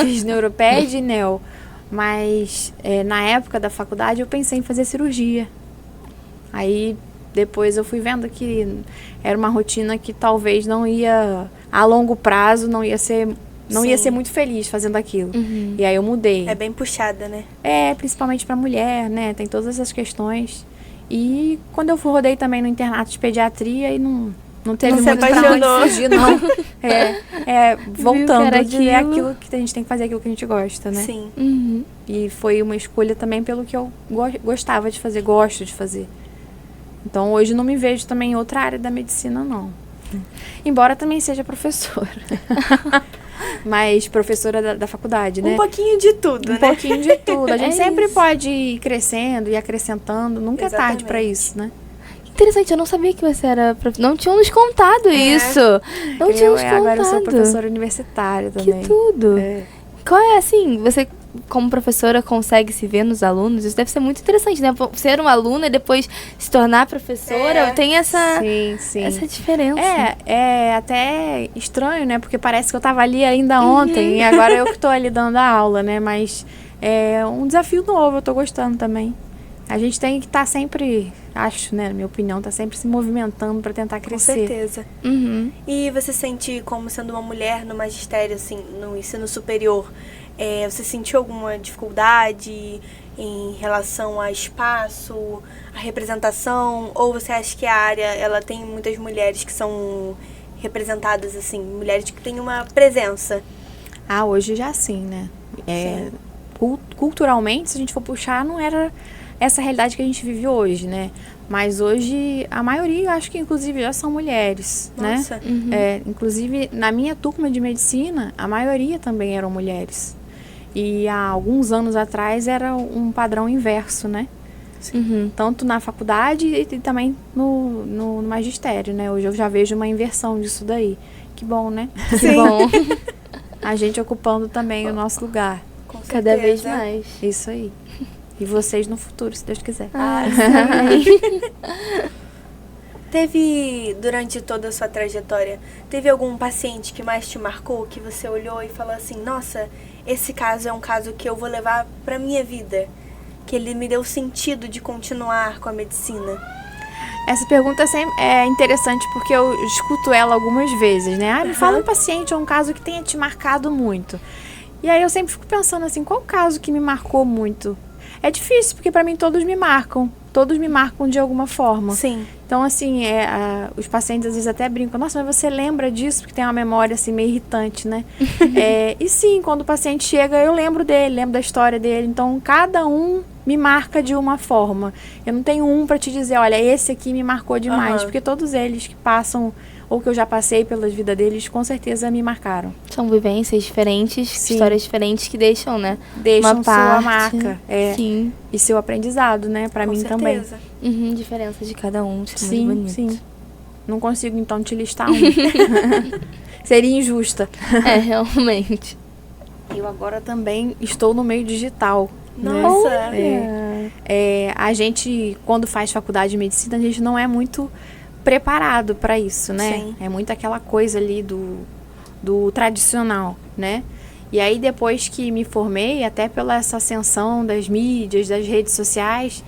Fiz neuroped e neo. Mas na época da faculdade eu pensei em fazer cirurgia. Aí depois eu fui vendo que era uma rotina que talvez não ia, a longo prazo, não ia ser muito feliz fazendo aquilo. E aí eu mudei.
É bem puxada, né?
Principalmente pra mulher, né? Tem todas essas questões. E quando eu rodei também no internato de pediatria e não teve
Não se
muito pra onde
apaixonou.
fugir, não. Voltando,
era
de aquilo que a gente tem que fazer, aquilo que a gente gosta, né?
Sim.
E foi uma escolha também pelo que eu gostava de fazer, gosto de fazer. Então hoje não me vejo também em outra área da medicina, não. Embora também seja professora. Mas professora da faculdade, né?
Um pouquinho de tudo, né?
Um pouquinho de tudo. A gente sempre
isso.
pode ir crescendo e acrescentando. Nunca é tarde pra
Exatamente.
isso, né?
Interessante, eu não sabia que você era não tinham nos contado isso. Não tinham nos contado.
Agora eu sou professora universitária também.
Que tudo.
É.
Qual é, assim, você como professora consegue se ver nos alunos? Isso deve ser muito interessante, né? Ser uma aluna e depois se tornar professora, tem essa diferença.
É até estranho, né? Porque parece que eu tava ali ainda ontem e agora eu que tô ali dando a aula, né? Mas é um desafio novo, eu tô gostando também. A gente tem que estar sempre, acho, né, na minha opinião, tá sempre se movimentando para tentar crescer.
Com certeza. E você sente, como sendo uma mulher no magistério, assim, no ensino superior, você sentiu alguma dificuldade em relação a espaço, a representação? Ou você acha que a área, ela tem muitas mulheres que são representadas, assim, mulheres que têm uma presença?
Hoje já sim, né? Culturalmente, se a gente for puxar, não era essa realidade que a gente vive hoje, né? Mas hoje, a maioria, acho que inclusive já são mulheres,
Nossa.
né? Inclusive, na minha turma de medicina, a maioria também eram mulheres. E há alguns anos atrás era um padrão inverso, né? Tanto na faculdade e também no magistério, né? Hoje eu já vejo uma inversão disso daí. Que bom, né?
Que bom.
A gente ocupando também o nosso lugar.
Com certeza.
Cada vez mais.
Isso aí. E vocês no futuro, se Deus quiser.
Teve, durante toda a sua trajetória, teve algum paciente que mais te marcou, que você olhou e falou assim, nossa, esse caso é um caso que eu vou levar pra minha vida, que ele me deu sentido de continuar com a medicina?
Essa pergunta é interessante porque eu escuto ela algumas vezes, né? Me fala um paciente ou um caso que tenha te marcado muito. E aí eu sempre fico pensando assim, qual caso que me marcou muito? É difícil, porque pra mim todos me marcam de alguma forma.
Sim.
Então, assim, os pacientes às vezes até brincam, nossa, mas você lembra disso? Porque tem uma memória, assim, meio irritante, né? E sim, quando o paciente chega, eu lembro dele, lembro da história dele. Então, cada um me marca de uma forma. Eu não tenho um para te dizer, olha, esse aqui me marcou demais, porque todos eles que passam ou que eu já passei pela vida deles, com certeza me marcaram.
São vivências diferentes,
Sim.
histórias diferentes que deixam, né?
Deixam
uma
sua
parte.
marca.
Sim.
E seu aprendizado, né? Para mim também.
Uhum, diferença de cada um. Isso é
Sim,
muito bonito.
sim. Não consigo, então, te listar um. Seria injusta.
É, realmente.
Eu agora também estou no meio digital.
Nossa!
Né? A gente, quando faz faculdade de medicina, a gente não é muito preparado para isso, né?
Sim.
É muito aquela coisa ali do tradicional, né? E aí, depois que me formei, até pela essa ascensão das mídias, das redes sociais,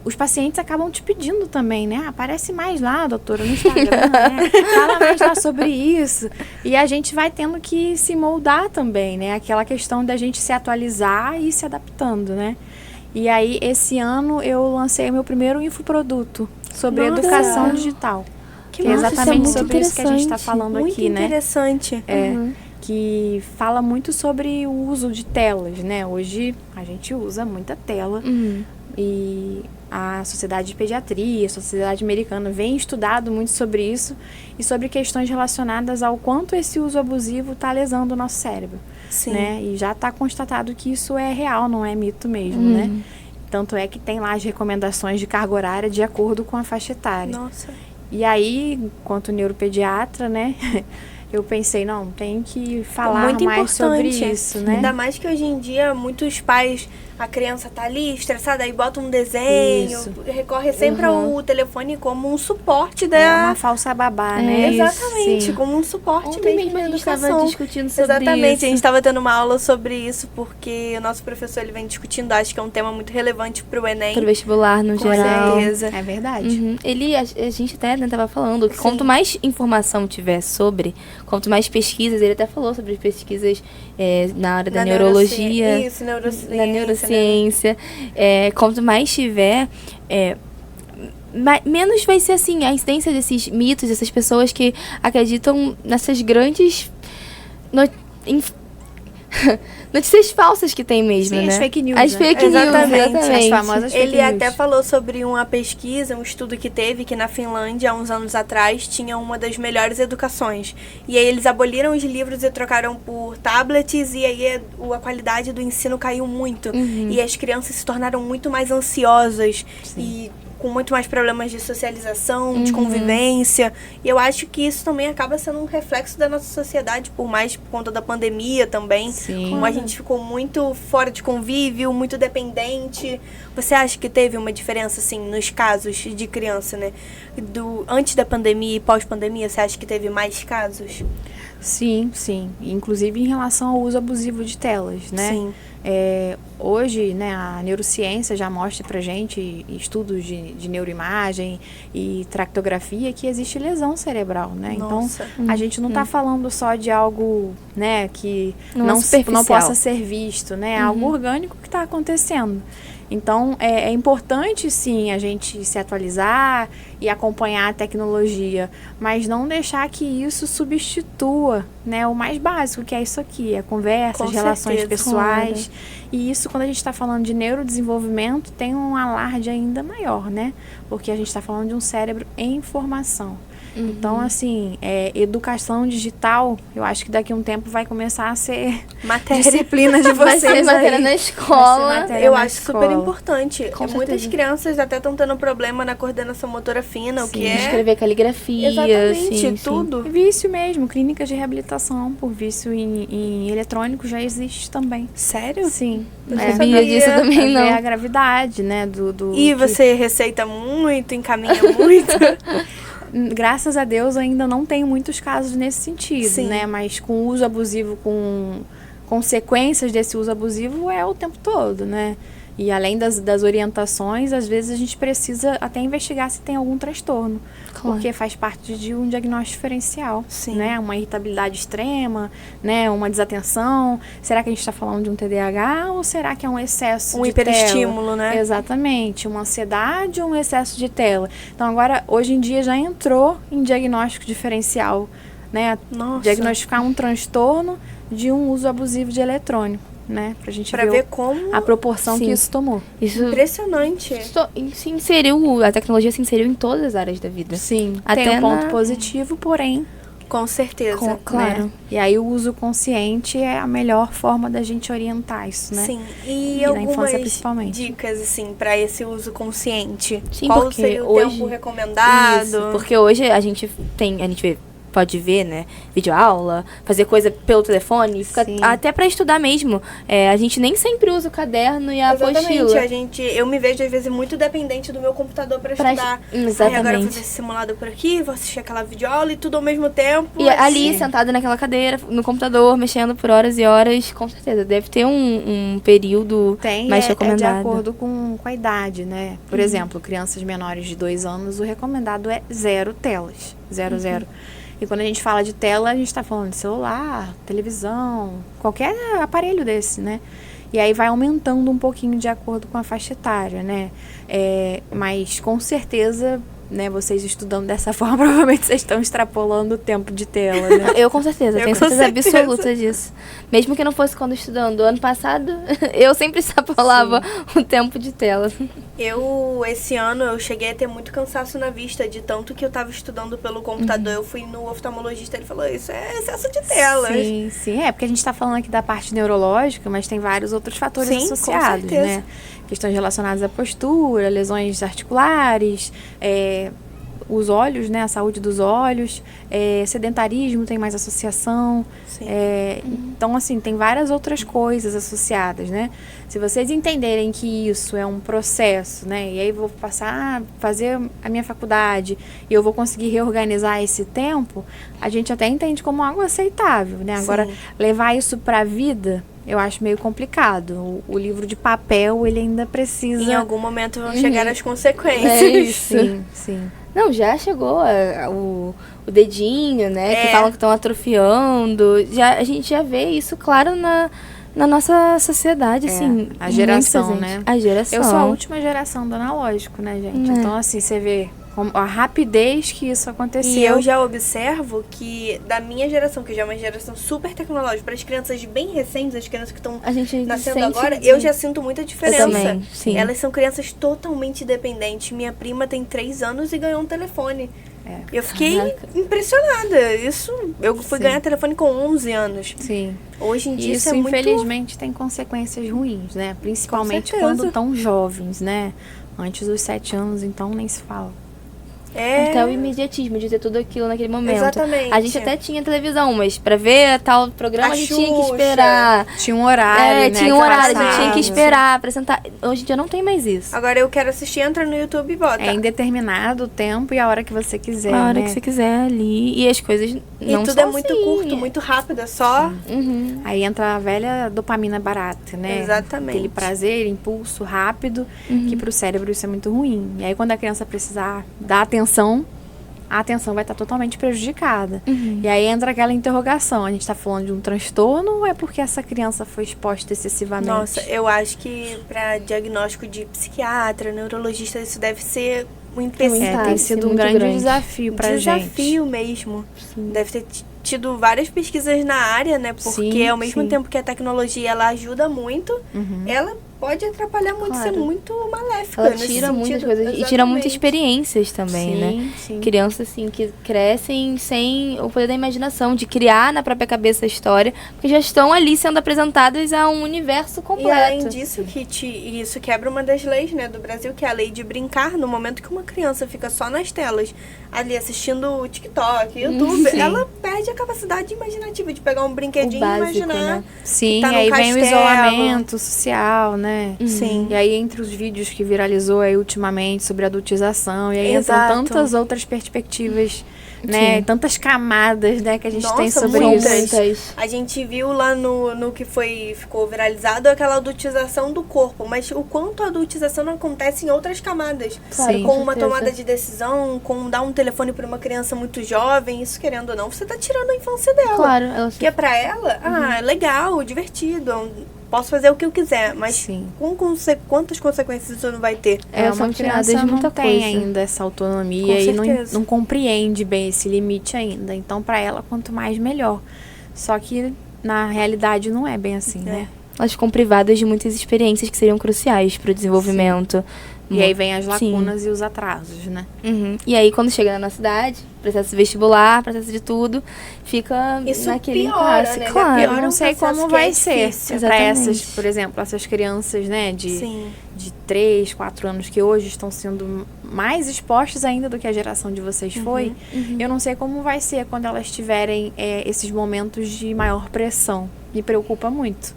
os pacientes acabam te pedindo também, né? Aparece mais lá, doutora, no Instagram, né? Fala mais lá sobre isso. E a gente vai tendo que se moldar também, né? Aquela questão da gente se atualizar e ir se adaptando, né? E aí, esse ano, eu lancei o meu primeiro infoproduto sobre
Nossa!
educação digital. Que é
massa,
exatamente
isso é muito
sobre isso que a gente está
interessante.
falando
Muito
aqui, né?
interessante.
Que fala muito sobre o uso de telas, né? Hoje a gente usa muita tela e a Sociedade de Pediatria, a Sociedade Americana vem estudado muito sobre isso e sobre questões relacionadas ao quanto esse uso abusivo está lesando o nosso cérebro,
Sim.
né? E já está constatado que isso é real, não é mito mesmo, né? Tanto é que tem lá as recomendações de carga horária de acordo com a faixa etária.
Nossa.
E aí, enquanto neuropediatra, né, eu pensei, não, tem que falar
Muito
mais sobre
importante.
isso, né?
Ainda mais que hoje em dia muitos pais, a criança tá ali estressada, aí bota um desenho,
Isso.
recorre sempre ao telefone como um suporte da...
É uma falsa babá, né?
Exatamente,
Sim.
como um suporte
Ontem
mesmo
mesmo a
da
gente estava
educação.
discutindo sobre
Exatamente,
isso.
a gente estava tendo uma aula sobre isso, porque o nosso professor ele vem discutindo, acho que é um tema muito relevante para o Enem.
Pro vestibular, no
Com
geral.
certeza.
É verdade.
Uhum. A gente até tava falando que quanto mais informação tiver sobre, quanto mais pesquisas, ele até falou sobre pesquisas na área da neurologia,
Isso, neurociência.
da neurociência. Quanto mais tiver, menos vai ser assim a incidência desses mitos, dessas pessoas que acreditam nessas grandes notícias falsas que tem mesmo,
Sim,
né?
as fake news,
As
né?
fake news,
Exatamente.
exatamente.
As famosas fake
Ele
news.
até falou sobre uma pesquisa, um estudo que teve, que na Finlândia, há uns anos atrás, tinha uma das melhores educações. E aí eles aboliram os livros e trocaram por tablets, e aí a qualidade do ensino caiu muito. E as crianças se tornaram muito mais ansiosas e com muito mais problemas de socialização, de convivência. E eu acho que isso também acaba sendo um reflexo da nossa sociedade, por conta da pandemia também.
Sim.
Como a gente ficou muito fora de convívio, muito dependente. Você acha que teve uma diferença, assim, nos casos de criança, né? Antes da pandemia e pós-pandemia, você acha que teve mais casos?
Sim, sim. Inclusive em relação ao uso abusivo de telas, né?
Sim.
Hoje, né, a neurociência já mostra pra gente estudos de neuroimagem e tractografia que existe lesão cerebral, né?
Nossa.
Então, a gente não está falando só de algo, né, que
Não é
não
superficial.
possa ser visto, né? É algo orgânico que está acontecendo. Então, é importante, sim, a gente se atualizar e acompanhar a tecnologia, mas não deixar que isso substitua, né, o mais básico, que é isso aqui, a conversa,
Com
as relações
certeza.
pessoais. E isso, quando a gente está falando de neurodesenvolvimento, tem um alarde ainda maior, né? Porque a gente está falando de um cérebro em formação. Então, assim, educação digital, eu acho que daqui a um tempo vai começar a ser
Matéria.
disciplina de
Vai
vocês
ser matéria
aí.
na escola.
Vai ser matéria
Eu
na
acho
escola.
super importante.
Com
Muitas
certeza.
crianças até estão tendo problema na coordenação motora fina, o que é...
Escrever caligrafia,
Exatamente,
sim,
tudo.
Vício mesmo, clínicas de reabilitação por vício em eletrônico já existe também.
Sério?
Sim.
Não
Sabia
sabia.
disso também,
Ver a
não.
gravidade, né,
E
que-
você receita muito, encaminha muito.
Graças a Deus ainda não tem muitos casos nesse sentido,
Sim.
né? Mas com uso abusivo, com consequências desse uso abusivo é o tempo todo, né? E além das orientações, às vezes a gente precisa até investigar se tem algum transtorno.
Claro.
Porque faz parte de um diagnóstico diferencial,
Sim.
né? Uma irritabilidade extrema, né? Uma desatenção. Será que a gente está falando de um TDAH ou será que é um excesso
Um
de
hiperestímulo,
tela?
né?
Exatamente. Uma ansiedade ou um excesso de tela. Então, agora, hoje em dia, já entrou em diagnóstico diferencial, né?
Nossa.
Diagnosticar um transtorno de um uso abusivo de eletrônico. né? Pra gente
Pra ver como
a proporção que
Sim.
isso tomou.
Isso
impressionante.
se inseriu, a tecnologia se inseriu em todas as áreas da vida.
Sim,
Até
tem um ponto
na-
positivo, porém,
Com certeza.
Claro.
né? E aí o uso consciente é a melhor forma da gente orientar isso, né?
Sim. E
na
algumas
infância, principalmente.
dicas, assim, pra esse uso consciente?
Sim,
Qual
porque
seria o
hoje-
tempo recomendado?
Isso, porque hoje a gente pode ver, né, videoaula, fazer coisa pelo telefone, fica
Sim.
até pra estudar mesmo. A gente nem sempre usa o caderno e a apostila.
Eu me vejo às vezes muito dependente do meu computador pra estudar.
Exatamente.
Aí agora eu vou fazer esse simulado por aqui, vou assistir aquela videoaula e tudo ao mesmo tempo.
E ali,
assim.
sentada naquela cadeira, no computador, mexendo por horas e horas, com certeza. Deve ter um período
Tem,
mais
é de
recomendado.
acordo com a idade, né? Por exemplo, crianças menores de 2 anos, o recomendado é 0 telas. 0. E quando a gente fala de tela, a gente está falando de celular, televisão, qualquer aparelho desse, né? E aí vai aumentando um pouquinho de acordo com a faixa etária, né? Mas com certeza, né, vocês estudando dessa forma, provavelmente vocês estão extrapolando o tempo de tela, né?
Eu com certeza, tenho
com
certeza
certeza.
absoluta disso. Mesmo que não fosse quando estudando. Ano passado, eu sempre extrapolava o tempo de tela.
Esse ano, eu cheguei a ter muito cansaço na vista, de tanto que eu tava estudando pelo computador. Eu fui no oftalmologista, ele falou, isso é excesso de telas.
Sim. Porque a gente está falando aqui da parte neurológica, mas tem vários outros fatores
Sim, com
associados,
certeza.
né? Questões relacionadas à postura, lesões articulares, os olhos, né? A saúde dos olhos, sedentarismo tem mais associação.
Sim.
Então, assim, tem várias outras coisas associadas, né? Se vocês entenderem que isso é um processo, né? E aí vou passar a fazer a minha faculdade e eu vou conseguir reorganizar esse tempo, a gente até entende como algo aceitável, né? Agora,
Sim.
levar isso para a vida, eu acho meio complicado. O livro de papel, ele ainda precisa...
Em algum momento vão chegar as consequências.
É isso.
Sim.
Não, já chegou o dedinho, né? Que falam que estão atrofiando. A gente já vê isso, claro, na nossa sociedade, assim.
a geração,
muito
né?
presente. A geração.
Eu sou a última geração do analógico, né, gente? Então, assim, você vê a rapidez que isso aconteceu.
E eu já observo que da minha geração, que já é uma geração super tecnológica, para as crianças bem recentes, as crianças que estão
A gente
nascendo
sente
agora,
isso.
eu já sinto muita diferença.
Eu também, sim.
Elas são crianças totalmente dependentes. Minha prima tem 3 anos e ganhou um telefone. Eu fiquei
Caraca.
impressionada. Eu fui
Sim.
ganhar telefone com 11 anos.
Sim.
Hoje em dia
Isso,
é muito...
infelizmente, tem consequências ruins, né? Principalmente
Com certeza.
quando tão jovens, né? Antes dos 7 anos, então, nem se fala.
Até o imediatismo de ter tudo aquilo naquele momento.
Exatamente.
A gente até tinha televisão, mas pra ver tal programa a gente tinha que
Xuxa.
esperar.
Tinha um horário, né?
Tinha um horário, a gente tinha que
passava.
esperar, apresentar. Hoje em dia não tem mais isso.
Agora eu quero assistir, entra no YouTube e bota.
É indeterminado o tempo e a hora que você quiser,
A hora
né?
que você quiser ali. E as coisas
E
não
tudo
são
é muito
assim.
curto, muito rápido, é só...
Uhum.
Aí entra a velha dopamina barata, né?
Exatamente.
Aquele prazer, impulso rápido, que pro cérebro isso é muito ruim. E aí quando a criança precisar dar atenção, a atenção vai estar totalmente prejudicada. E aí entra aquela interrogação, a gente está falando de um transtorno ou é porque essa criança foi exposta excessivamente?
Nossa, eu acho que para diagnóstico de psiquiatra, neurologista, isso deve ser um empecilho.
tem sido um
muito
grande
grande.
desafio pra gente.
Desafio mesmo. Deve ter tido várias pesquisas na área, né? Porque
Sim,
ao mesmo
sim.
tempo que a tecnologia ela ajuda muito, ela pode atrapalhar muito,
Claro.
ser muito maléfica.
Ela
nesse
tira muitas
sentido.
coisas. E tira muitas
Exatamente.
experiências também, né?
Sim.
Crianças, assim, que crescem sem o poder da imaginação, de criar na própria cabeça a história, porque já estão ali sendo apresentadas a um universo completo.
E além disso, isso quebra uma das leis, né, do Brasil, que é a lei de brincar. No momento que uma criança fica só nas telas, ali assistindo o TikTok, YouTube,
Sim.
ela perde a capacidade imaginativa de pegar um brinquedinho
O básico,
e imaginar.
né?
Sim,
tá
e
num
aí vem o
castelo.
isolamento social, né?
Sim.
E aí entre os vídeos que viralizou aí ultimamente sobre adultização, e aí
Exato.
entram tantas outras perspectivas, né?
Sim.
Tantas camadas, né, que a gente tem
Nossa,
sobre
muitas.
isso.
A gente viu lá no que ficou viralizado aquela adultização do corpo, mas o quanto a adultização não acontece em outras camadas.
Claro,
com
com
uma
certeza.
tomada de decisão, com dar um telefone para uma criança muito jovem, isso querendo ou não, você tá tirando a infância dela.
Claro, ela
Porque pra ela, é legal, divertido, posso fazer o que eu quiser, mas
Sim.
quantas consequências isso não vai ter?
Elas
uma
são tiradas
criança
de muita
não tem
coisa.
ainda essa autonomia
Com
e
certeza.
não compreende bem esse limite ainda. Então, para ela, quanto mais, melhor. Só que, na realidade, não é bem assim, né?
elas ficam privadas de muitas experiências que seriam cruciais para o desenvolvimento.
E aí vem as
Sim.
lacunas e os atrasos, né?
Uhum. E aí, quando chega na nossa cidade, processo vestibular, processo de tudo, fica
Isso
naquele
piora,
impasse.
né?
Claro.
Eu
Piora
não
um
sei
processo
como
que é
vai ser
difícil.
para
Exatamente.
essas, por exemplo, essas crianças, né,
Sim.
de 3, 4 anos que hoje estão sendo mais expostas ainda do que a geração de vocês foi. Eu não sei como vai ser quando elas tiverem esses momentos de maior pressão. Me preocupa muito.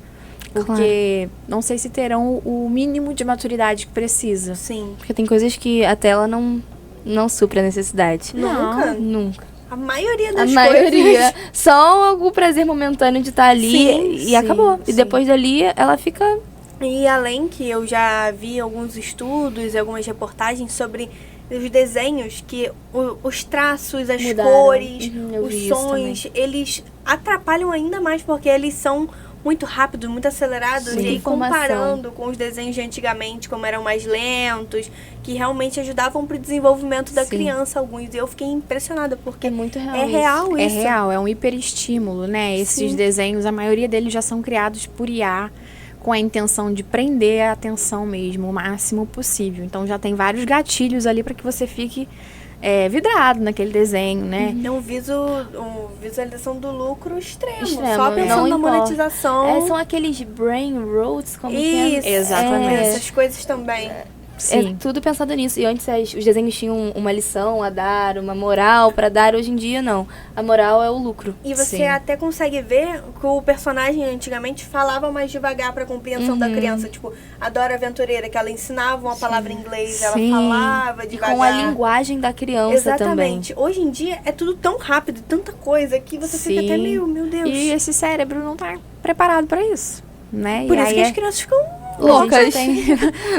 Porque não sei se terão o mínimo de maturidade que precisa.
Sim.
Porque tem coisas que a tela não supre a necessidade.
Nunca.
Nunca.
A maioria
A
das
maioria.
coisas.
Só algum prazer momentâneo de estar ali
Sim,
e
sim,
acabou. E
sim.
depois dali, ela fica...
E além que eu já vi alguns estudos e algumas reportagens sobre os desenhos que os traços, as
Mudaram.
cores,
Eu
os
vi isso
sons, eles atrapalham ainda mais porque eles são muito rápidos, muito acelerados.
Muita
E aí
informação.
comparando com os desenhos de antigamente, como eram mais lentos, que realmente ajudavam para o desenvolvimento da
Sim.
criança, alguns. E eu fiquei impressionada porque
É muito real
é
isso.
real
É
isso.
real, é um hiperestímulo, né? Esses
Sim.
desenhos, a maioria deles já são criados por IA, com a intenção de prender a atenção mesmo, o máximo possível. Então já tem vários gatilhos ali para que você fique vidrado naquele desenho, né?
Não visualização do lucro extremo,
Extremo,
só pensando
não
na
importa.
monetização.
São aqueles brain roads, como
Isso,
que é?
Exatamente.
essas coisas também.
Sim.
É tudo pensado nisso. E antes os desenhos tinham uma lição a dar, uma moral pra dar. Hoje em dia, não. A moral é o lucro.
E você
Sim.
até consegue ver que o personagem antigamente falava mais devagar pra compreensão da criança. Tipo, a Dora Aventureira, que ela ensinava uma palavra em inglês, ela
Sim.
falava
E
devagar.
com a linguagem da criança
Exatamente. Hoje em dia é tudo tão rápido, tanta coisa, que você fica até
Sim.
meio, meu Deus.
E esse cérebro não tá preparado para isso, né?
Por
E
isso
aí
que as crianças ficam
Loucas.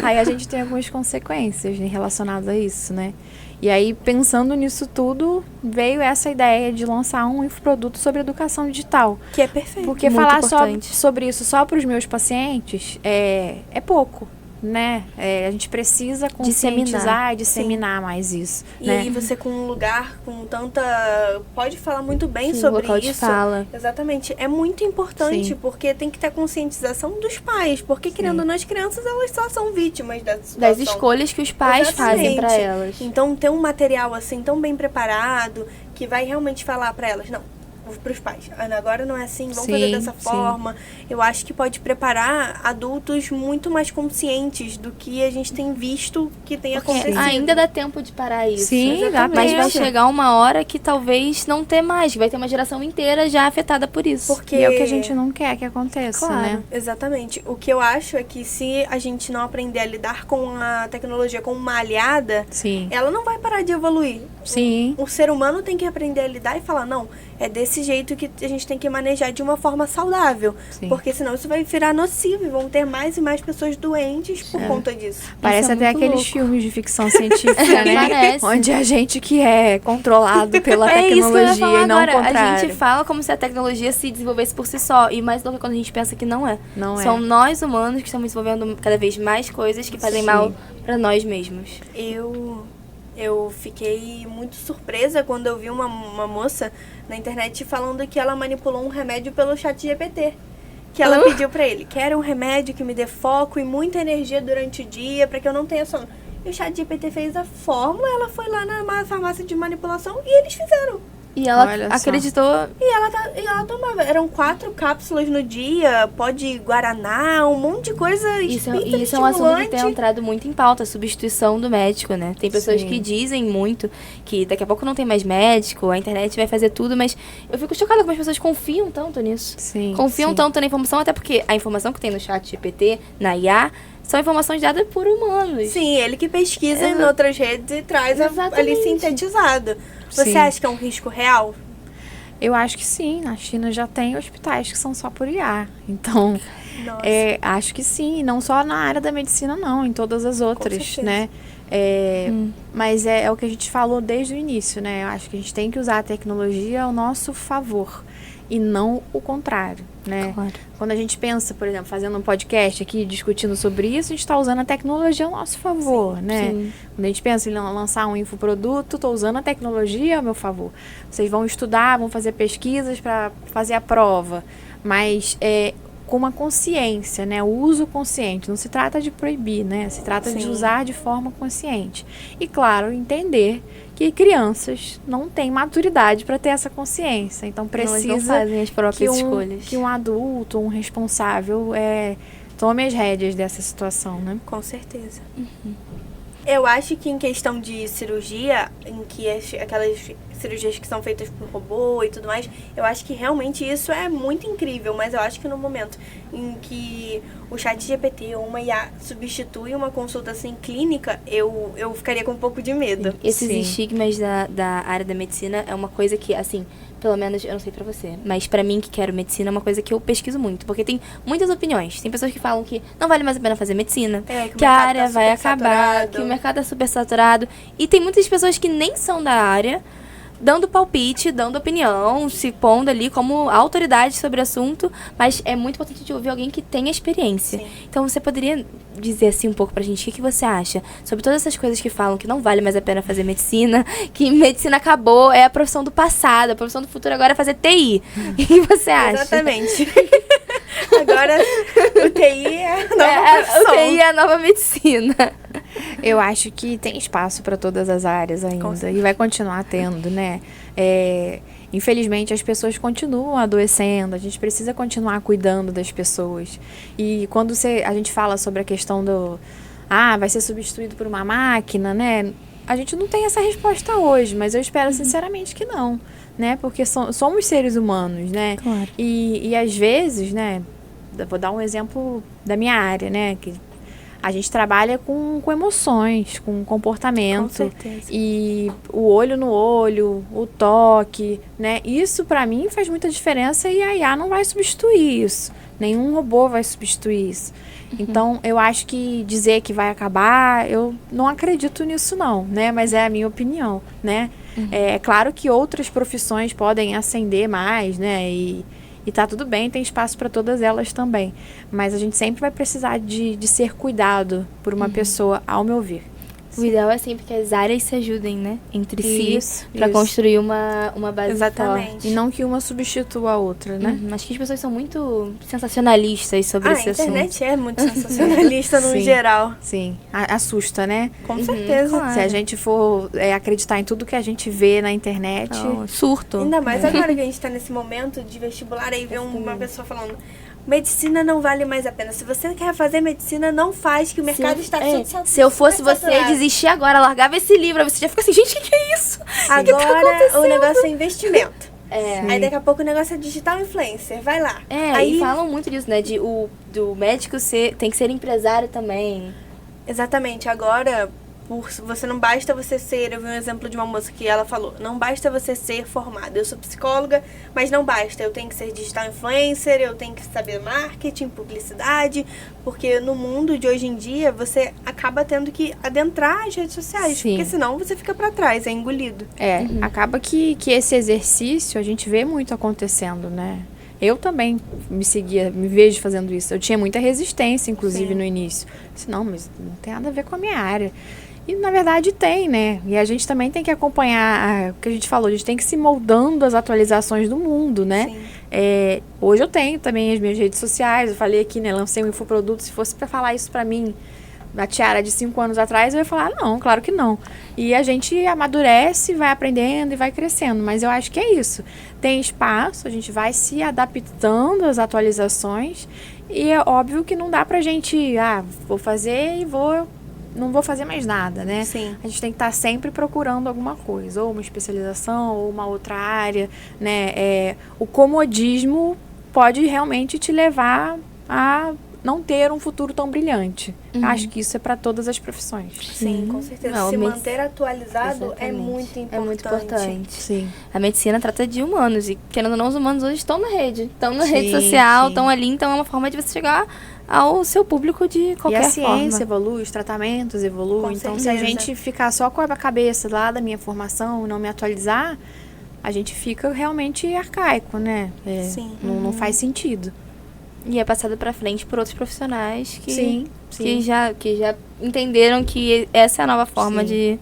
Aí a gente tem algumas consequências relacionadas a isso, né? E aí, pensando nisso tudo, veio essa ideia de lançar um infoproduto sobre educação digital.
que é perfeito.
Porque
Muito
falar
importante.
sobre isso só para os meus pacientes é pouco, né? A gente precisa conscientizar e disseminar mais isso,
E
né?
aí você com um lugar com tanta... Pode falar muito bem
Sim,
sobre
local de
isso.
fala.
Exatamente. É muito importante,
Sim.
porque tem que ter conscientização dos pais. Porque, querendo ou não, as crianças, elas só são vítimas da situação.
Das escolhas que os pais fazem pra
Exatamente.
elas.
Então, ter um material assim tão bem preparado, que vai realmente falar pra elas, não, pros pais, Ana, agora não é assim, vamos
Sim,
fazer dessa
sim.
forma. Eu acho que pode preparar adultos muito mais conscientes do que a gente tem visto que tem
Porque
acontecido.
ainda dá tempo de parar isso.
Sim, dá
Mas vai
tempo.
chegar uma hora que talvez não ter mais. Vai ter uma geração inteira já afetada por isso.
Porque
E é o que a gente não quer que aconteça,
Claro.
né?
Exatamente. O que eu acho é que se a gente não aprender a lidar com a tecnologia como uma aliada,
Sim.
ela não vai parar de evoluir.
Sim.
O ser humano tem que aprender a lidar e falar, não, é desse jeito que a gente tem que manejar de uma forma saudável.
Sim.
Porque senão isso vai virar nocivo e vão ter mais e mais pessoas doentes por conta disso.
Parece
Isso é
até
muito
aqueles
louco.
filmes de ficção científica, né?
Parece.
Onde a gente que é controlado pela
É isso que eu ia
tecnologia
falar
e não
agora.
o contrário.
A gente fala como se a tecnologia se desenvolvesse por si só. E mais do que quando a gente pensa que não é.
Não é.
São nós humanos que estamos desenvolvendo cada vez mais coisas que fazem
Sim.
mal pra nós mesmos.
Eu fiquei muito surpresa quando eu vi uma moça na internet falando que ela manipulou um remédio pelo chat GPT. Que ela pediu pra ele, quero um remédio que me dê foco e muita energia durante o dia pra que eu não tenha sono. E o chat GPT fez a fórmula, ela foi lá na farmácia de manipulação e eles fizeram.
E ela
Olha só.
acreditou.
E ela tomava. Eram 4 cápsulas no dia, pó de guaraná, um monte de coisa
Isso
hiper
é um assunto que tem
estimulante.
entrado muito em pauta, a substituição do médico, né? Tem pessoas
Sim.
que dizem muito que daqui a pouco não tem mais médico, a internet vai fazer tudo, mas eu fico chocada como as pessoas confiam tanto nisso.
Sim,
Confiam
sim.
tanto na informação, até porque a informação que tem no chat GPT, na IA, são informações dadas por humanos.
Sim, ele que pesquisa em
Exato.
outras redes e traz ali
Exatamente.
sintetizado. Você
Sim.
acha que é um risco real?
Eu acho que sim. Na China já tem hospitais que são só por IA. Então,
Nossa.
acho que sim. Não só na área da medicina, não. Em todas as outras,
certeza.
né? Mas é o que a gente falou desde o início, né? Eu acho que a gente tem que usar a tecnologia ao nosso favor. E não o contrário, né?
Claro.
Quando a gente pensa, por exemplo, fazendo um podcast aqui, discutindo sobre isso, a gente está usando a tecnologia ao nosso favor, né?
sim.
Quando a gente pensa em lançar um infoproduto, estou usando a tecnologia ao meu favor. Vocês vão estudar, vão fazer pesquisas para fazer a prova. Mas com uma consciência, né? O uso consciente. Não se trata de proibir, né? Se trata de usar de forma consciente. E, claro, entender que crianças não têm maturidade para ter essa consciência. Então, precisa
não fazem as próprias escolhas.
Que um adulto, um responsável, tome as rédeas dessa situação, né?
Com certeza. Eu acho que em questão de cirurgia, em que aquelas cirurgias que são feitas por robô e tudo mais, eu acho que realmente isso é muito incrível, mas eu acho que no momento em que o ChatGPT ou uma IA substitui uma consulta assim clínica, eu ficaria com um pouco de medo.
Esses estigmas da área da medicina é uma coisa que, assim, pelo menos, eu não sei pra você, mas pra mim que quero medicina é uma coisa que eu pesquiso muito, porque tem muitas opiniões. Tem pessoas que falam que não vale mais a pena fazer medicina, que a área vai acabar, que o mercado é super saturado. E tem muitas pessoas que nem são da área, dando palpite, dando opinião, se pondo ali como autoridade sobre o assunto, mas é muito importante de ouvir alguém que tenha experiência. Sim. Então, você poderia dizer assim um pouco pra gente o que você acha sobre todas essas coisas que falam que não vale mais a pena fazer medicina, que medicina acabou, é a profissão do passado, a profissão do futuro agora é fazer TI. O que você acha?
Exatamente. Agora, o TI é a nova profissão.
O TI é a nova medicina.
Eu acho que tem espaço para todas as áreas ainda e vai continuar tendo, né? Infelizmente, as pessoas continuam adoecendo, a gente precisa continuar cuidando das pessoas. E quando a gente fala sobre a questão vai ser substituído por uma máquina, né? A gente não tem essa resposta hoje, mas eu espero sinceramente que não, né? Porque somos seres humanos, né?
Claro.
E às vezes, né? Vou dar um exemplo da minha área, né? Que a gente trabalha com emoções, com comportamento.
Com certeza.
E o olho no olho, o toque, né? Isso, pra mim, faz muita diferença e a IA não vai substituir isso. Nenhum robô vai substituir isso. Então, eu acho que dizer que vai acabar, eu não acredito nisso não, né? Mas é a minha opinião, né? É claro que outras profissões podem ascender mais, né? E tá tudo bem, tem espaço para todas elas também. Mas a gente sempre vai precisar de ser cuidado por uma pessoa, ao meu ver.
O ideal é sempre que as áreas se ajudem, né? Entre si, para
isso.
construir uma base
Exatamente.
forte.
E não que uma substitua a outra, né?
Acho que as pessoas são muito sensacionalistas sobre esse assunto.
A internet é muito sensacionalista no geral.
Sim, assusta, né?
Com certeza.
Claro.
Se a gente for acreditar em tudo que a gente vê na internet...
Surto.
Ainda mais agora que a gente tá nesse momento de vestibular, aí vê uma pessoa falando: medicina não vale mais a pena. Se você quer fazer medicina, não faz, que o mercado está tudo saturado.
Se eu fosse você, ia desistir agora, largava esse livro. Você já fica assim, gente, o que é isso?
Agora o negócio é investimento. Aí daqui a pouco o negócio é digital influencer. Vai lá.
Aí falam muito disso, né? Do médico tem que ser empresário também.
Exatamente. Agora, você não basta você ser... Eu vi um exemplo de uma moça que ela falou: não basta você ser formada. Eu sou psicóloga, mas não basta. Eu tenho que ser digital influencer, eu tenho que saber marketing, publicidade, porque no mundo de hoje em dia, você acaba tendo que adentrar as redes sociais.
Sim.
Porque senão você fica pra trás, é engolido.
Acaba que esse exercício a gente vê muito acontecendo, né? Eu também me vejo fazendo isso. Eu tinha muita resistência, inclusive, no início. Disse, não, mas não tem nada a ver com a minha área. E, na verdade, tem, né? E a gente também tem que acompanhar o que a gente falou. A gente tem que se moldando às atualizações do mundo, né?
Sim.
Hoje eu tenho também as minhas redes sociais. Eu falei aqui, né? Lancei um infoproduto. Se fosse para falar isso para mim, a Tiara de 5 anos atrás, eu ia falar, não, claro que não. E a gente amadurece, vai aprendendo e vai crescendo. Mas eu acho que é isso. Tem espaço, a gente vai se adaptando às atualizações. E é óbvio que não dá pra gente, vou fazer e não vou fazer mais nada, né?
Sim.
A gente tem que estar sempre procurando alguma coisa, ou uma especialização, ou uma outra área, né? O comodismo pode realmente te levar a não ter um futuro tão brilhante. Acho que isso é para todas as profissões.
Sim, com certeza.
Não,
se manter atualizado
Exatamente.
é muito importante.
É muito importante.
Sim.
A medicina trata de humanos e, querendo ou não, os humanos hoje estão na rede. Estão na
Sim,
rede social,
sim.
estão ali. Então, é uma forma de você chegar ao seu público de qualquer
E a ciência
forma.
evolui, os tratamentos evoluem.
Com
Então, se a
certeza.
gente ficar só com a cabeça lá da minha formação e não me atualizar, a gente fica realmente arcaico, né?
Sim.
Não faz sentido.
E é passado pra frente por outros profissionais que,
Sim.
que já entenderam que essa é a nova forma
Sim.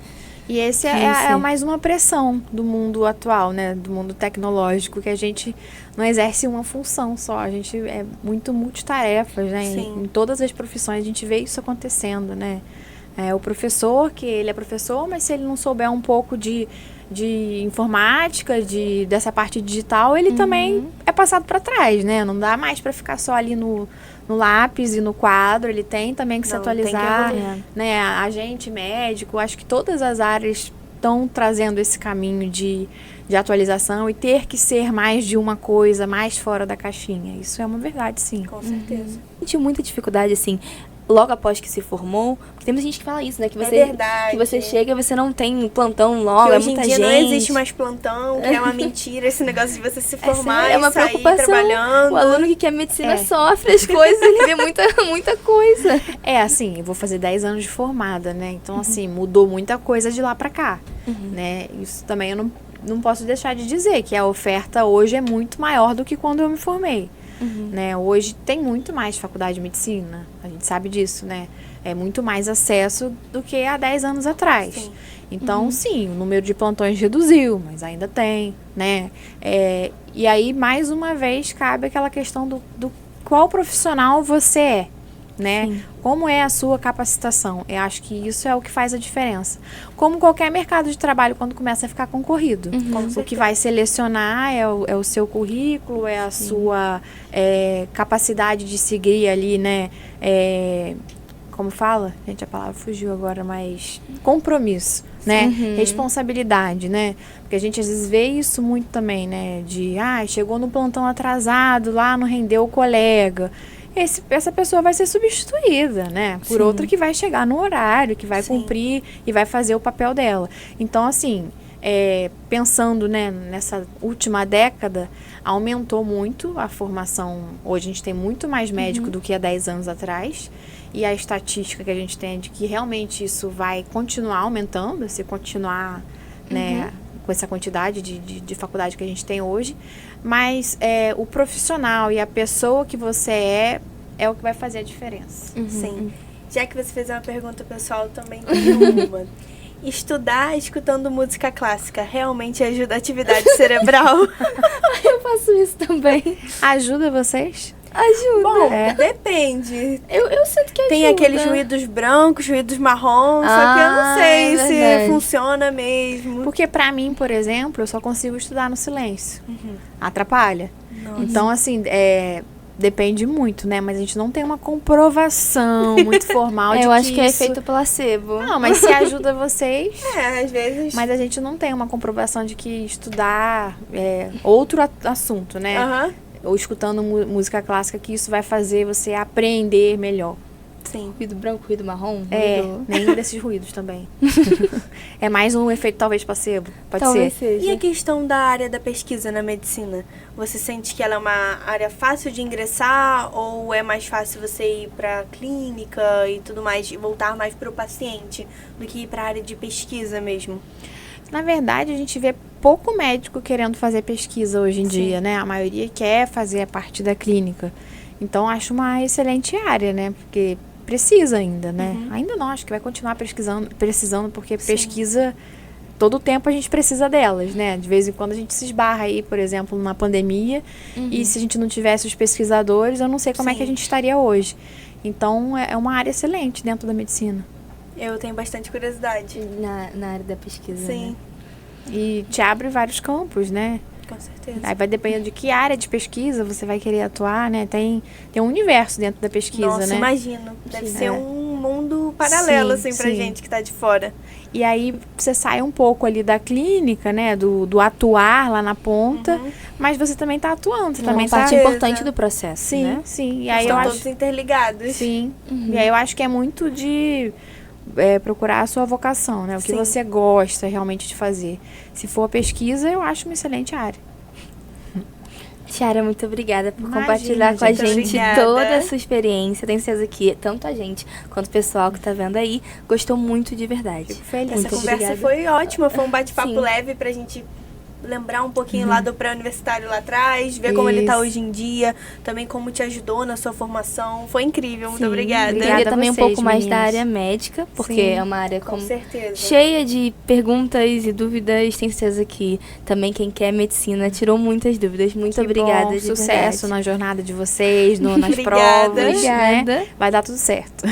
E esse é mais uma pressão do mundo atual, né? Do mundo tecnológico, que a gente não exerce uma função só. A gente é muito multitarefas, né? Em todas as profissões a gente vê isso acontecendo, né? O professor, que ele é professor, mas se ele não souber um pouco de informática, dessa parte digital, ele também é passado para trás, né? Não dá mais para ficar só ali no lápis e no quadro, ele tem também que se atualizar, né? Agente, médico, acho que todas as áreas estão trazendo esse caminho de atualização e ter que ser mais de uma coisa, mais fora da caixinha. Isso é uma verdade, sim.
Com certeza.
Sentiu muita dificuldade, assim, logo após que se formou, porque tem muita gente que fala isso, né? Que você,
verdade.
Que você chega e você não tem plantão logo,
que hoje
muita
em dia
gente.
não existe mais plantão, que é uma mentira esse negócio de você se formar
É uma
e sair
preocupação.
trabalhando.
O aluno que quer medicina sofre as coisas, ele vê muita coisa.
Assim, eu vou fazer 10 anos de formada, né? Então, assim, mudou muita coisa de lá pra cá, né? Isso também eu não posso deixar de dizer, que a oferta hoje é muito maior do que quando eu me formei. Né? Hoje tem muito mais faculdade de medicina, a gente sabe disso, né? É muito mais acesso do que há 10 anos atrás.
Sim.
Então, sim, o número de plantões reduziu, mas ainda tem, né? E aí, mais uma vez, cabe aquela questão do qual profissional você é, né?
Sim.
Como é a sua capacitação? Eu acho que isso é o que faz a diferença. Como qualquer mercado de trabalho, quando começa a ficar concorrido. O que vai selecionar é o seu currículo, é a sua capacidade de seguir ali, né? Como fala? Gente, a palavra fugiu agora, mas compromisso, né? Responsabilidade, né? Porque a gente às vezes vê isso muito também, né? Chegou no plantão atrasado, lá não rendeu o colega. Essa pessoa vai ser substituída, né? Por outra que vai chegar no horário, que vai cumprir e vai fazer o papel dela. Então, assim, pensando, né, nessa última década, aumentou muito a formação. Hoje a gente tem muito mais médico do que há 10 anos atrás. E a estatística que a gente tem é de que realmente isso vai continuar aumentando, se continuar, né, com essa quantidade de faculdade que a gente tem hoje. Mas o profissional e a pessoa que você é o que vai fazer a diferença.
Sim. Já que você fez uma pergunta pessoal, também tem uma. Estudar escutando música clássica realmente ajuda a atividade cerebral?
Eu faço isso também.
Ajuda vocês?
Ajuda.
Bom, depende.
Eu sinto que ajuda.
Tem aqueles ruídos brancos, ruídos marrons, só que eu não sei se funciona mesmo.
Porque pra mim, por exemplo, eu só consigo estudar no silêncio. Atrapalha.
Nossa.
Então, assim, depende muito, né? Mas a gente não tem uma comprovação muito formal de
eu acho que é
isso...
efeito placebo.
Não, mas se ajuda vocês...
Às vezes...
Mas a gente não tem uma comprovação de que estudar outro assunto, né? Ou escutando música clássica, que isso vai fazer você aprender melhor.
Sim. Ruído branco, ruído marrom?
Nenhum desses ruídos também. É mais um efeito talvez placebo, pode
talvez
ser.
Seja.
E a questão da área da pesquisa na medicina? Você sente que ela é uma área fácil de ingressar ou é mais fácil você ir para clínica e tudo mais, e voltar mais para o paciente do que ir para a área de pesquisa mesmo?
Na verdade, a gente vê pouco médico querendo fazer pesquisa hoje em dia, né? A maioria quer fazer a parte da clínica. Então, acho uma excelente área, né? Porque precisa ainda, né? Ainda não, acho que vai continuar precisando, porque pesquisa, todo o tempo a gente precisa delas, né? De vez em quando a gente se esbarra aí, por exemplo, numa pandemia, e se a gente não tivesse os pesquisadores, eu não sei como é que a gente estaria hoje. Então, é uma área excelente dentro da medicina.
Eu tenho bastante curiosidade.
Na área da pesquisa,
Sim.
né?
E te abre vários campos, né?
Com certeza.
Aí vai depender de que área de pesquisa você vai querer atuar, né? Tem um universo dentro da pesquisa,
Nossa,
né?
imagino. Deve ser um mundo paralelo, assim, pra gente que tá de fora.
E aí você sai um pouco ali da clínica, né? Do atuar lá na ponta, mas você também tá atuando. Você também
uma parte
tá...
importante do processo,
Sim,
né?
sim. E aí
Estão
eu
todos
acho...
interligados.
Sim. E aí eu acho que é muito de... procurar a sua vocação, né? O que
Sim.
você gosta realmente de fazer. Se for a pesquisa, eu acho uma excelente área.
Tiara, muito obrigada por
Imagina,
compartilhar com a
gente,
gente
obrigada.
toda a sua experiência. Tenho certeza que tanto a gente quanto o pessoal que tá vendo aí gostou muito de verdade.
Fico feliz.
Essa
Muito
conversa
obrigada.
foi ótima, foi um bate-papo
Sim.
leve pra gente lembrar um pouquinho lá do pré-universitário lá atrás, ver como ele tá hoje em dia, também como te ajudou na sua formação. Foi incrível, muito obrigada.
Entender também um
vocês,
pouco mais da
meninas.
área médica, porque
Sim,
é uma área
Com certeza.
cheia de perguntas e dúvidas. Tenho certeza que também quem quer medicina tirou muitas dúvidas. Muito
Que
obrigada,
bom,
de
sucesso
verdade.
na jornada de vocês, nas
Obrigada.
provas, né?
Obrigada.
Vai dar tudo certo.